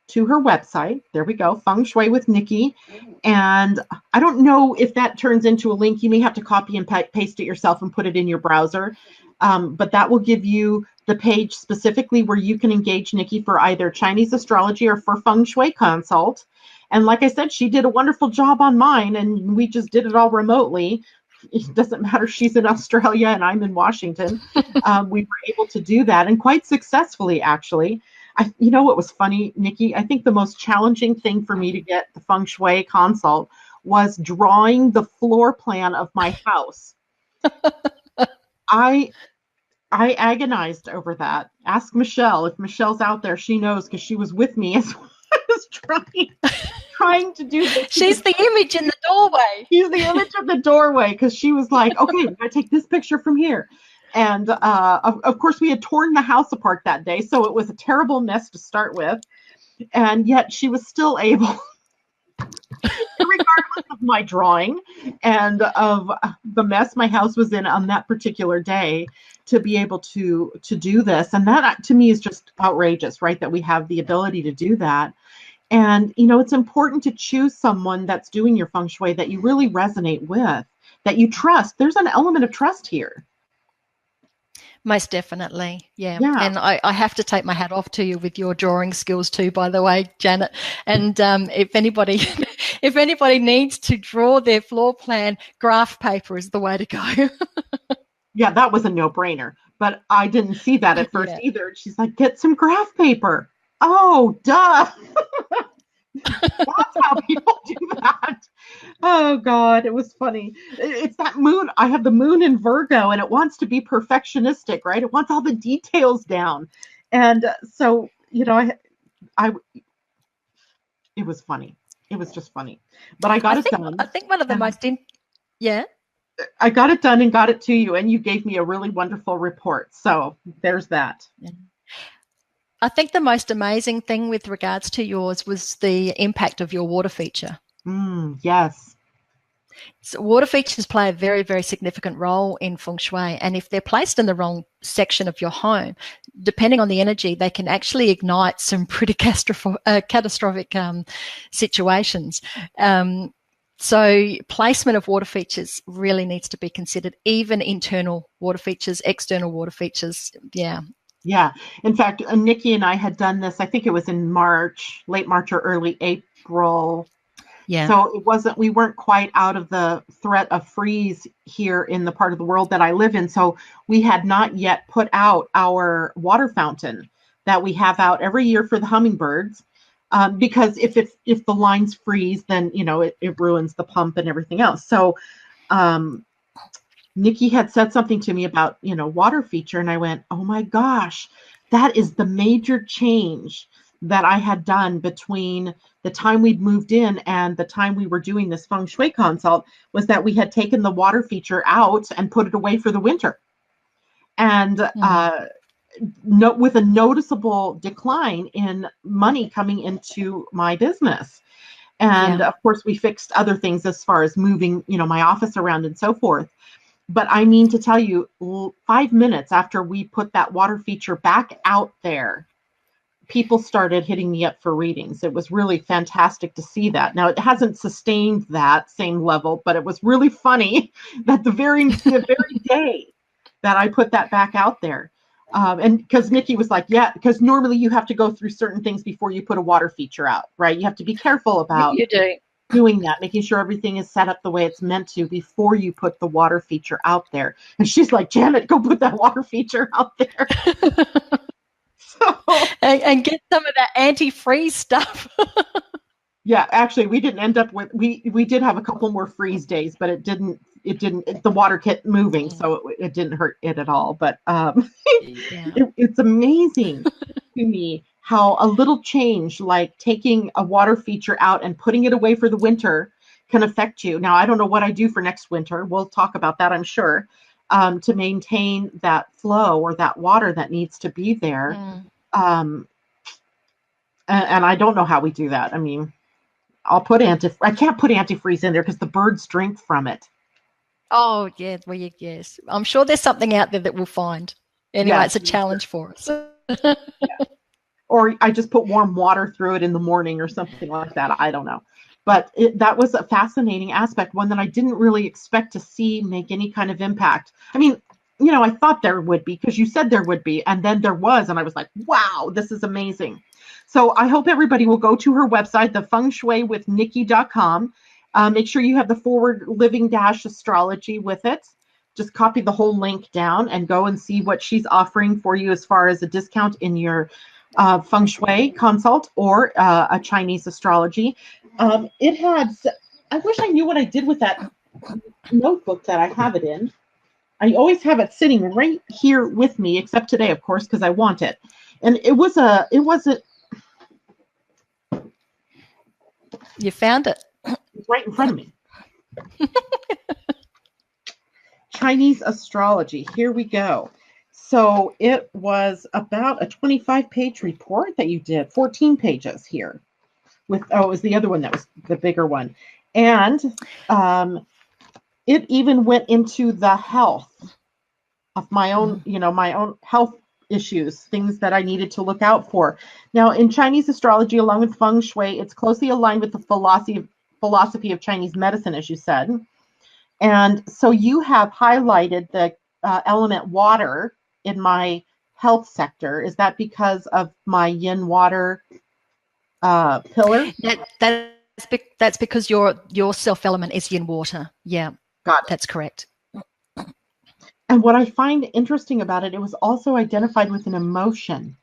S1: to her website. There we go, Feng Shui with Nicki. And I don't know if that turns into a link. You may have to copy and paste it yourself and put it in your browser. But that will give you the page specifically where you can engage Nicki for either Chinese astrology or for Feng Shui Consult. And like I said, she did a wonderful job on mine, and we just did it all remotely. It doesn't matter. She's in Australia and I'm in Washington. We were able to do that, and quite successfully, actually. You know what was funny, Nicki? I think the most challenging thing for me to get the Feng Shui consult was drawing the floor plan of my house. I agonized over that. Ask Michelle. If Michelle's out there, she knows because she was with me as I was trying to do this.
S2: She's the image in the doorway.
S1: She's the image of the doorway because she was like, okay, we're going to take this picture from here. And of course, we had torn the house apart that day, so it was a terrible mess to start with. And yet she was still able, regardless of my drawing and of the mess my house was in on that particular day, to be able to do this. And that, to me, is just outrageous, right? That we have the ability to do that. And, it's important to choose someone that's doing your feng shui that you really resonate with, that you trust. There's an element of trust here.
S2: Most definitely. Yeah. And I have to take my hat off to you with your drawing skills too, by the way, Janet. And if anybody needs to draw their floor plan, graph paper is the way to go.
S1: Yeah, that was a no-brainer. But I didn't see that at first either. She's like, get some graph paper. Oh, duh. That's how people do that. Oh, God, it was funny. It's that moon. I have the moon in Virgo, and it wants to be perfectionistic, right? It wants all the details down. And so, it was funny. It was just funny. But I got it done.
S2: I think one of the most...
S1: I got it done and got it to you, and you gave me a really wonderful report. So there's that.
S2: Yeah. I think the most amazing thing with regards to yours was the impact of your water feature.
S1: Yes.
S2: So water features play a very, very significant role in feng shui. And if they're placed in the wrong section of your home, depending on the energy, they can actually ignite some pretty catastrophic situations. So placement of water features really needs to be considered, even internal water features, external water features. Yeah.
S1: Yeah. In fact, Nicki and I had done this, I think it was in March, late March or early April.
S2: Yeah.
S1: So we weren't quite out of the threat of freeze here in the part of the world that I live in. So we had not yet put out our water fountain that we have out every year for the hummingbirds. Because if the lines freeze, then, it ruins the pump and everything else. So, Nicki had said something to me about, water feature. And I went, oh my gosh, that is the major change that I had done between the time we'd moved in and the time we were doing this Feng Shui consult was that we had taken the water feature out and put it away for the winter. And with a noticeable decline in money coming into my business. And of course, we fixed other things as far as moving, my office around and so forth. But I mean to tell you, 5 minutes after we put that water feature back out there, people started hitting me up for readings. It was really fantastic to see that. Now, it hasn't sustained that same level, but it was really funny that the very day that I put that back out there. And because Nicki was like, yeah, because normally you have to go through certain things before you put a water feature out, right? You have to be careful about doing that, making sure everything is set up the way it's meant to before you put the water feature out there. And she's like, Janet, go put that water feature out there.
S2: And get some of that anti-freeze stuff.
S1: Yeah, actually, we didn't end up with, we did have a couple more freeze days, but the water kept moving, so it didn't hurt it at all. But it's amazing to me how a little change, like taking a water feature out and putting it away for the winter, can affect you. Now, I don't know what I do for next winter. We'll talk about that, I'm sure, to maintain that flow or that water that needs to be there. And I don't know how we do that. I mean, I can't put antifreeze in there because the birds drink from it.
S2: Oh, yeah. Well, yes. I'm sure there's something out there that we'll find. Anyway, it's a challenge for us.
S1: Yeah. Or I just put warm water through it in the morning or something like that. I don't know. But that was a fascinating aspect, one that I didn't really expect to see make any kind of impact. I mean, I thought there would be because you said there would be, and then there was, and I was like, wow, this is amazing. So I hope everybody will go to her website, the fengshuiwithnicki.com. Make sure you have the forward Living Astrology with it. Just copy the whole link down and go and see what she's offering for you as far as a discount in your Feng Shui consult or a Chinese astrology. I wish I knew what I did with that notebook that I have it in. I always have it sitting right here with me, except today, of course, because I want it. And it wasn't.
S2: You found it.
S1: It's right in front of me. Chinese astrology. Here we go. So it was about a 25-page report that you did, 14 pages here. It was the other one that was the bigger one. And it even went into the health of my own, my own health issues, things that I needed to look out for. Now, in Chinese astrology, along with Feng Shui, it's closely aligned with the philosophy of Chinese medicine, as you said. And so you have highlighted the element water in my health sector. Is that because of my yin water pillar?
S2: That's because your self element is yin water. Yeah,
S1: got it.
S2: That's correct.
S1: And what I find interesting about it, it was also identified with an emotion,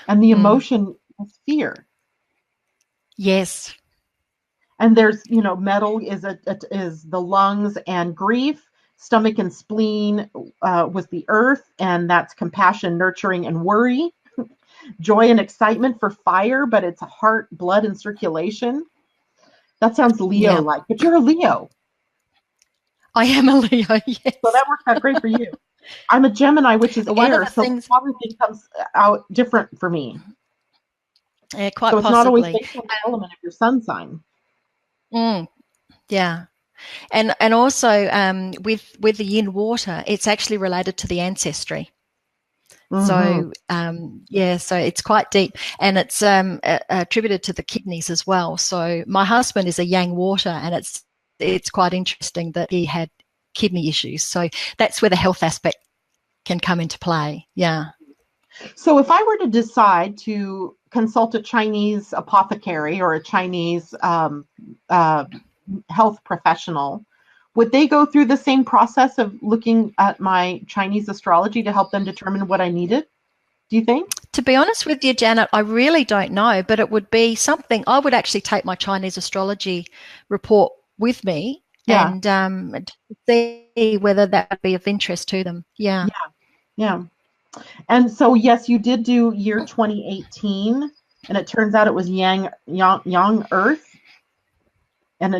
S1: and the emotion is fear.
S2: Yes.
S1: And there's, metal is the lungs and grief. Stomach and spleen was the earth, and that's compassion, nurturing, and worry. Joy and excitement for fire, but it's heart, blood, and circulation. That sounds Leo-like, but you're a Leo.
S2: I am a Leo, yes.
S1: So that works out great for you. I'm a Gemini, which is air, so the water thing comes out different for me.
S2: Yeah, quite
S1: so it's
S2: possibly.
S1: Not always based on the element of your sun sign.
S2: Yeah. And also with the yin water, it's actually related to the ancestry. So so it's quite deep, and it's attributed to the kidneys as well. So my husband is a yang water, and it's quite interesting that he had kidney issues. So that's where the health aspect can come into play. Yeah.
S1: So if I were to decide to consult a Chinese apothecary or a Chinese health professional, would they go through the same process of looking at my Chinese astrology to help them determine what I needed? Do you think?
S2: To be honest with you, Janet, I really don't know, but it would be something. I would actually take my Chinese astrology report with me and see whether that would be of interest to them. Yeah.
S1: Yeah. And so, yes, you did do year 2018, and it turns out it was Yang Earth and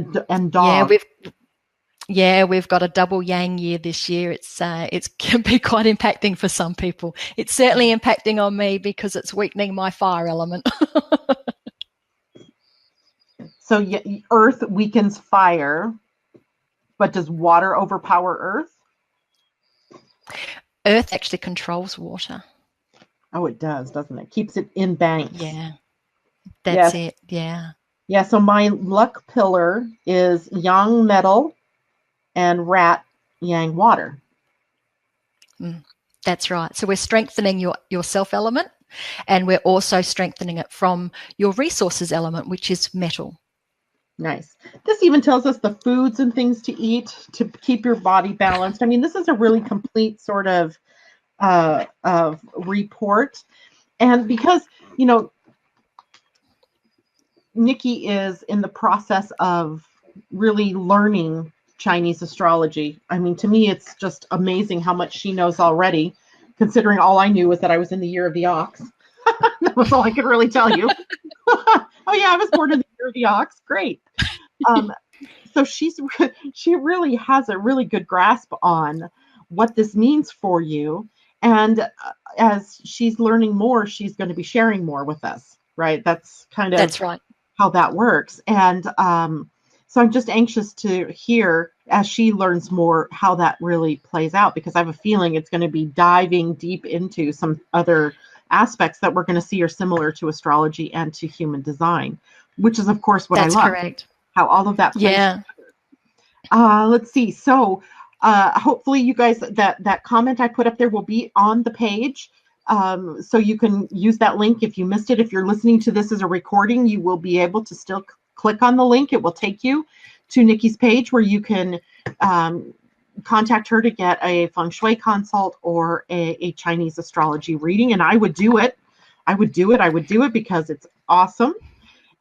S2: Yeah,
S1: Dog.
S2: we've got a double yang year this year. It's can be quite impacting for some people. It's certainly impacting on me because it's weakening my fire element.
S1: So Earth weakens fire, but does water overpower Earth?
S2: Earth actually controls water.
S1: Oh, it does, doesn't it? Keeps it in banks.
S2: Yeah, that's
S1: Yes.
S2: it. Yeah.
S1: Yeah, so my luck pillar is Yang metal and rat Yang water.
S2: That's right. So we're strengthening your self element, and we're also strengthening it from your resources element, which is metal.
S1: Nice. This even tells us the foods and things to eat to keep your body balanced. I mean, this is a really complete sort of report. And because, Nicki is in the process of really learning Chinese astrology. I mean, to me, it's just amazing how much she knows already, considering all I knew was that I was in the year of the ox. That was all I could really tell you. Oh, yeah, I was born in the year of the ox. Great. So she really has a really good grasp on what this means for you. And as she's learning more, she's going to be sharing more with us, right? That's kind of
S2: That's right.
S1: how that works. And so I'm just anxious to hear as she learns more how that really plays out, because I have a feeling it's going to be diving deep into some other aspects that we're going to see are similar to astrology and to human design, which is, of course, what
S2: That's
S1: I love.
S2: correct.
S1: How all of that plays
S2: Yeah.
S1: together. Let's see. So hopefully you guys, that comment I put up there will be on the page. So you can use that link if you missed it. If you're listening to this as a recording, you will be able to still click on the link. It will take you to Nicki's page where you can contact her to get a Feng Shui consult or a Chinese astrology reading. And I would do it. I would do it because it's awesome.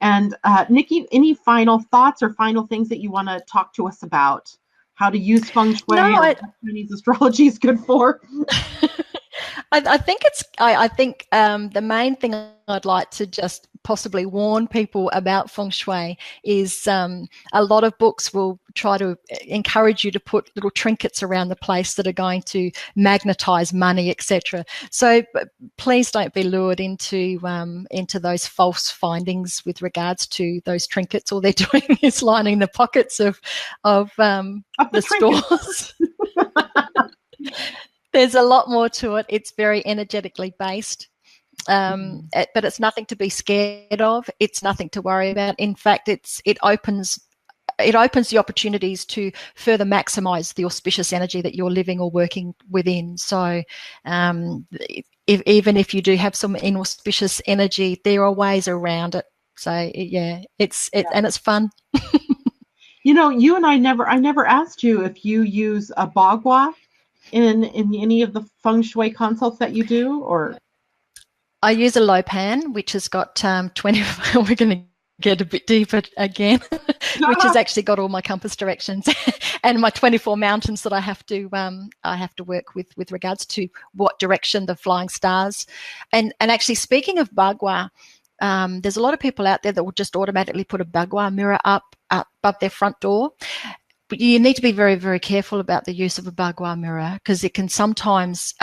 S1: And Nicki, any final thoughts or final things that you want to talk to us about? How to use Feng Shui or what Chinese astrology is good for?
S2: I think the main thing I'd like to just possibly warn people about Feng Shui is a lot of books will try to encourage you to put little trinkets around the place that are going to magnetize money, etc. So please don't be lured into those false findings with regards to those trinkets. All they're doing is lining the pockets of the stores. There's a lot more to it. It's very energetically based, but it's nothing to be scared of. It's nothing to worry about. In fact, it opens the opportunities to further maximize the auspicious energy that you're living or working within. So even if you do have some inauspicious energy, there are ways around it. So yeah, and it's fun.
S1: You and I never asked you if you use a bagua in any of the Feng Shui consults that you do, or?
S2: I use a low pan, which has got 20. We're going to get a bit deeper again, which has actually got all my compass directions and my 24 mountains that I have to work with regards to what direction the flying stars. And actually, speaking of bagua, there's a lot of people out there that will just automatically put a bagua mirror up above their front door. But you need to be very, very careful about the use of a bagua mirror, because it can sometimes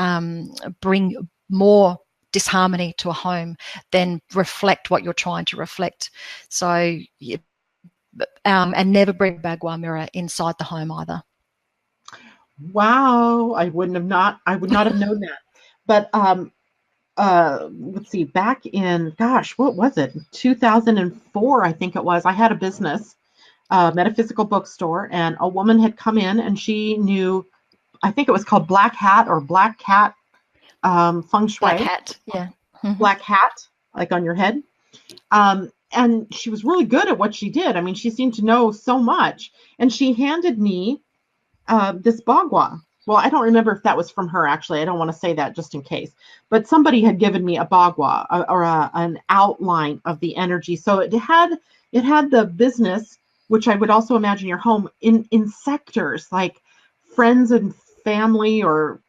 S2: bring more disharmony to a home than reflect what you're trying to reflect. So, and never bring a bagua mirror inside the home either.
S1: Wow, I would not have known that. But let's see, back in, gosh, what was it? 2004, I think it was. I had a business. Metaphysical bookstore, and a woman had come in and she knew, I think it was called Black Hat or Black Cat Feng Shui.
S2: Black Hat, yeah.
S1: Mm-hmm. Black Hat, like on your head. And she was really good at what she did. I mean, she seemed to know so much. And she handed me this bagua. Well, I don't remember if that was from her, actually. I don't want to say that just in case. But somebody had given me a bagua or an outline of the energy. So it had the business, which I would also imagine your home, in sectors like friends and family or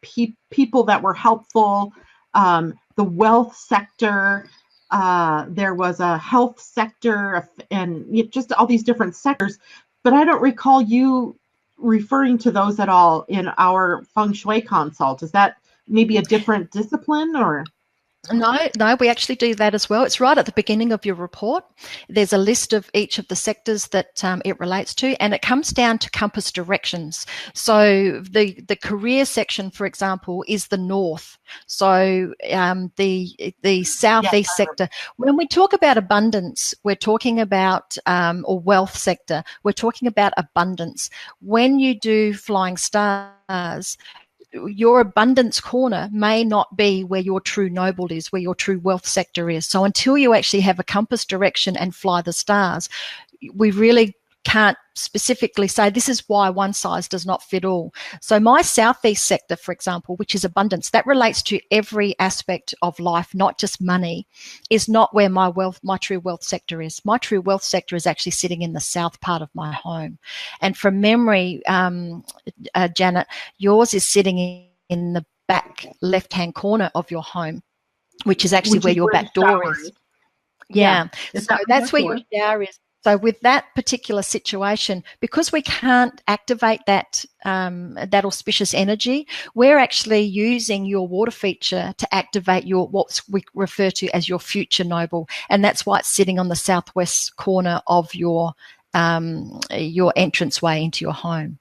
S1: people that were helpful, the wealth sector. There was a health sector, and just all these different sectors. But I don't recall you referring to those at all in our Feng Shui consult. Is that maybe a different discipline, or?
S2: No, we actually do that as well. It's right at the beginning of your report. There's a list of each of the sectors that it relates to, and it comes down to compass directions. So the career section, for example, is the north. So the southeast sector. When we talk about abundance, we're talking about or wealth sector. We're talking about abundance. When you do flying stars, your abundance corner may not be where your true noble is, where your true wealth sector is. So until you actually have a compass direction and fly the stars, we really can't specifically say this is why one size does not fit all. So my southeast sector, for example, which is abundance, that relates to every aspect of life, not just money, is not where my true wealth sector is. My true wealth sector is actually sitting in the south part of my home. And from memory, Janet, yours is sitting in the back left-hand corner of your home, which is actually where your back door is. Yeah. So that's where your shower is. So with that particular situation, because we can't activate that auspicious energy, we're actually using your water feature to activate what we refer to as your future noble, and that's why it's sitting on the southwest corner of your entranceway into your home.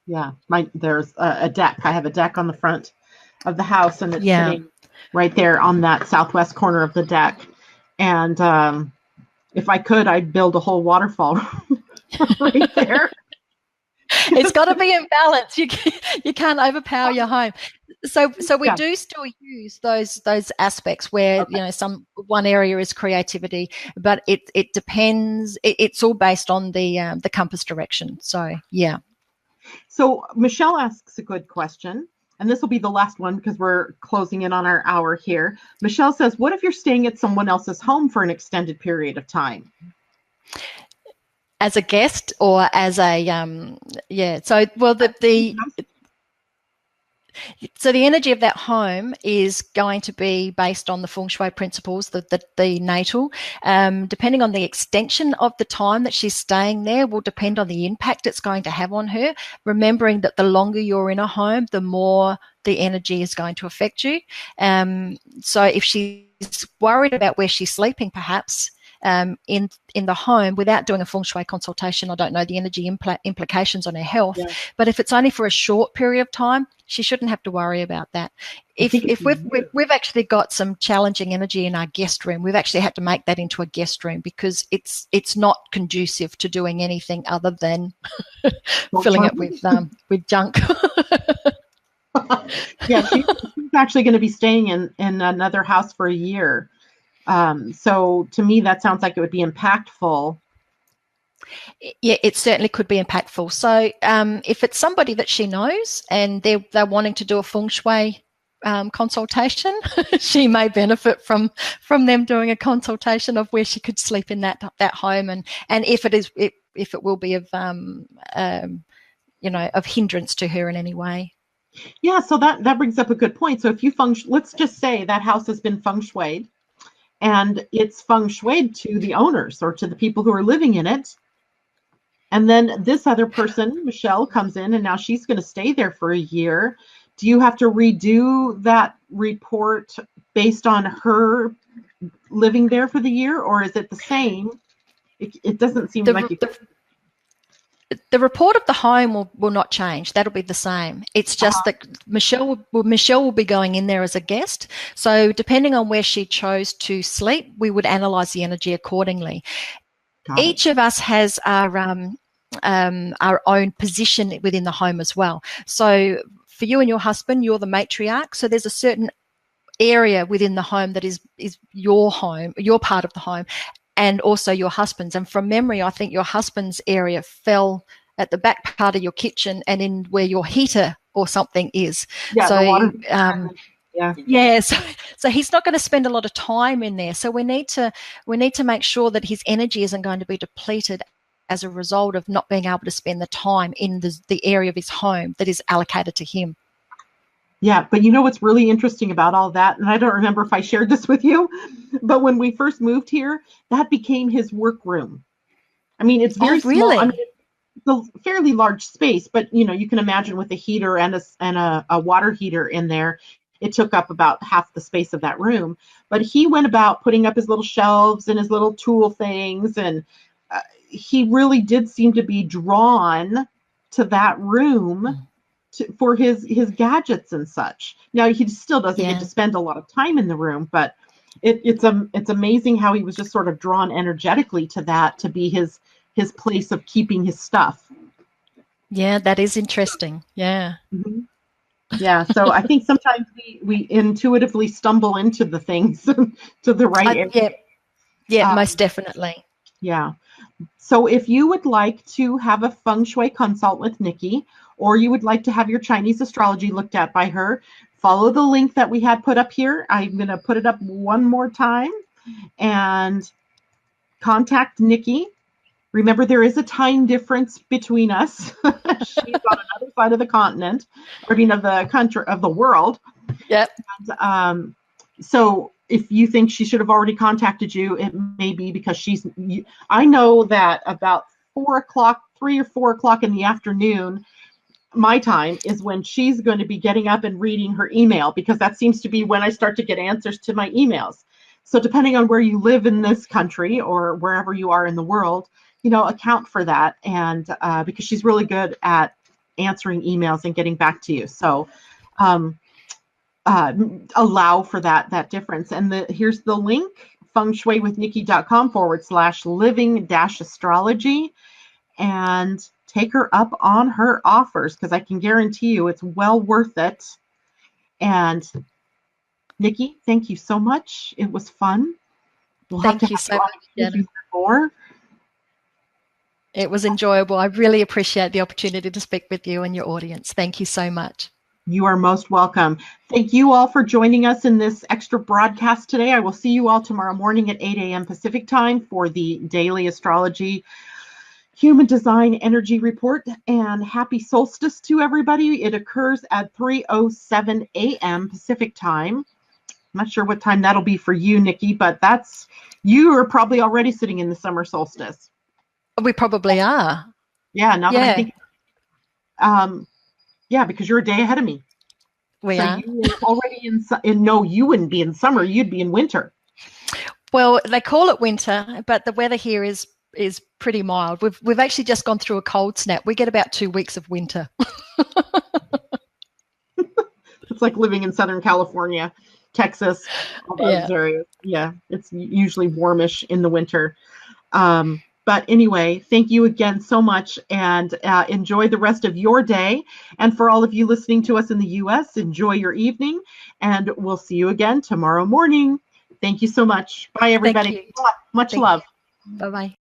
S1: Yeah, there's a deck. I have a deck on the front of the house, and it's sitting right there on that southwest corner of the deck. And if I could, I'd build a whole waterfall right there.
S2: It's got to be in balance. You can't overpower your home. So we do still use those aspects where one area is creativity, but it depends. It's all based on the compass direction. So yeah.
S1: So Michelle asks a good question, and this will be the last one because we're closing in on our hour here. Michelle says, what if you're staying at someone else's home for an extended period of time?
S2: As a guest or as a So the energy of that home is going to be based on the Feng Shui principles, the natal. Depending on the extension of the time that she's staying there will depend on the impact it's going to have on her, remembering that the longer you're in a home, the more the energy is going to affect you. So if she's worried about where she's sleeping, perhaps, in the home without doing a Feng Shui consultation, I don't know the energy implications on her health. Yeah. But if it's only for a short period of time, she shouldn't have to worry about that. If we've actually got some challenging energy in our guest room, we've actually had to make that into a guest room because it's not conducive to doing anything other than filling it with junk.
S1: Yeah, she's actually going to be staying in another house for a year. So to me, that sounds like it would be impactful.
S2: Yeah, it certainly could be impactful. So if it's somebody that she knows and they're wanting to do a Feng Shui consultation, she may benefit from them doing a consultation of where she could sleep in that home, and if it will be of of hindrance to her in any way.
S1: Yeah, so that brings up a good point. So if you let's just say that house has been feng shuied, and it's feng shuied to the owners or to the people who are living in it. And then this other person, Michelle, comes in and now she's going to stay there for a year. Do you have to redo that report based on her living there for the year, or is it the same? It doesn't seem like you...
S2: The report of the home will not change. That'll be the same. It's just that Michelle will be going in there as a guest. So depending on where she chose to sleep, we would analyze the energy accordingly. Each of us has our own position within the home as well. So for you and your husband, you're the matriarch. So there's a certain area within the home that is your home, your part of the home, and also your husband's. And from memory, I think your husband's area fell at the back part of your kitchen and in where your heater or something is. Yeah, so, so he's not going to spend a lot of time in there. So we need to make sure that his energy isn't going to be depleted as a result of not being able to spend the time in the area of his home that is allocated to him.
S1: Yeah, but you know what's really interesting about all that, and I don't remember if I shared this with you, but when we first moved here, that became his workroom. I mean, it's
S2: Oh,
S1: very small. I mean,
S2: really?
S1: it's a fairly large space, but you can imagine with a heater and a water heater in there, it took up about half the space of that room. But he went about putting up his little shelves and his little tool things, and he really did seem to be drawn to that room for his gadgets and such. Now he still doesn't get to
S2: Yeah.
S1: spend a lot of time in the room, but it's amazing how he was just sort of drawn energetically to that to be his place of keeping his stuff.
S2: Yeah, that is interesting. Yeah.
S1: Mm-hmm. Yeah, so I think sometimes we intuitively stumble into the things to the right area.
S2: Yeah, yeah, most
S1: Um,
S2: definitely.
S1: yeah. So if you would like to have a Feng Shui consult with Nicki, or you would like to have your Chinese astrology looked at by her, follow the link that we had put up here. I'm going to put it up one more time and contact Nicki. Remember, there is a time difference between us. She's on another side of the continent, or I mean, of the country, of the world.
S2: Yep.
S1: So if you think she should have already contacted you, it may be because I know that about 4 o'clock, 3 or 4 o'clock in the afternoon, my time is when she's going to be getting up and reading her email, because that seems to be when I start to get answers to my emails. So depending on where you live in this country or wherever you are in the world, account for that. And because she's really good at answering emails and getting back to you. So allow for that difference. And here's the link, fengshuiwithnicki.com/living-astrology, and take her up on her offers, because I can guarantee you it's well worth it. And Nicki, thank you so much. It was fun. We'll have to
S2: Thank you
S1: have
S2: so
S1: you on
S2: much,
S1: again if
S2: Jenna.
S1: you want more.
S2: It was enjoyable. I really appreciate the opportunity to speak with you and your audience. Thank you so much.
S1: You are most welcome. Thank you all for joining us in this extra broadcast today. I will see you all tomorrow morning at 8 a.m. Pacific time for the daily astrology human design energy report. And happy solstice to everybody. It occurs at 3:07 a.m. Pacific time. I'm not sure what time that'll be for you, Nicki, but you are probably already sitting in the summer solstice.
S2: We probably are.
S1: Yeah, now that I'm
S2: Yeah,
S1: thinking, yeah, because you're a day ahead of me.
S2: we
S1: So
S2: are.
S1: you are already no, you wouldn't be in summer, you'd be in winter.
S2: Well, they call it winter, but the weather here is pretty mild. We've actually just gone through a cold snap. We get about 2 weeks of winter.
S1: It's like living in Southern California, Texas, all those areas. Yeah, it's usually warmish in the winter. But anyway, thank you again so much, and enjoy the rest of your day. And for all of you listening to us in the U.S., enjoy your evening, and we'll see you again tomorrow morning. Thank you so much. Bye, everybody.
S2: Thank you.
S1: Much love.
S2: Bye-bye.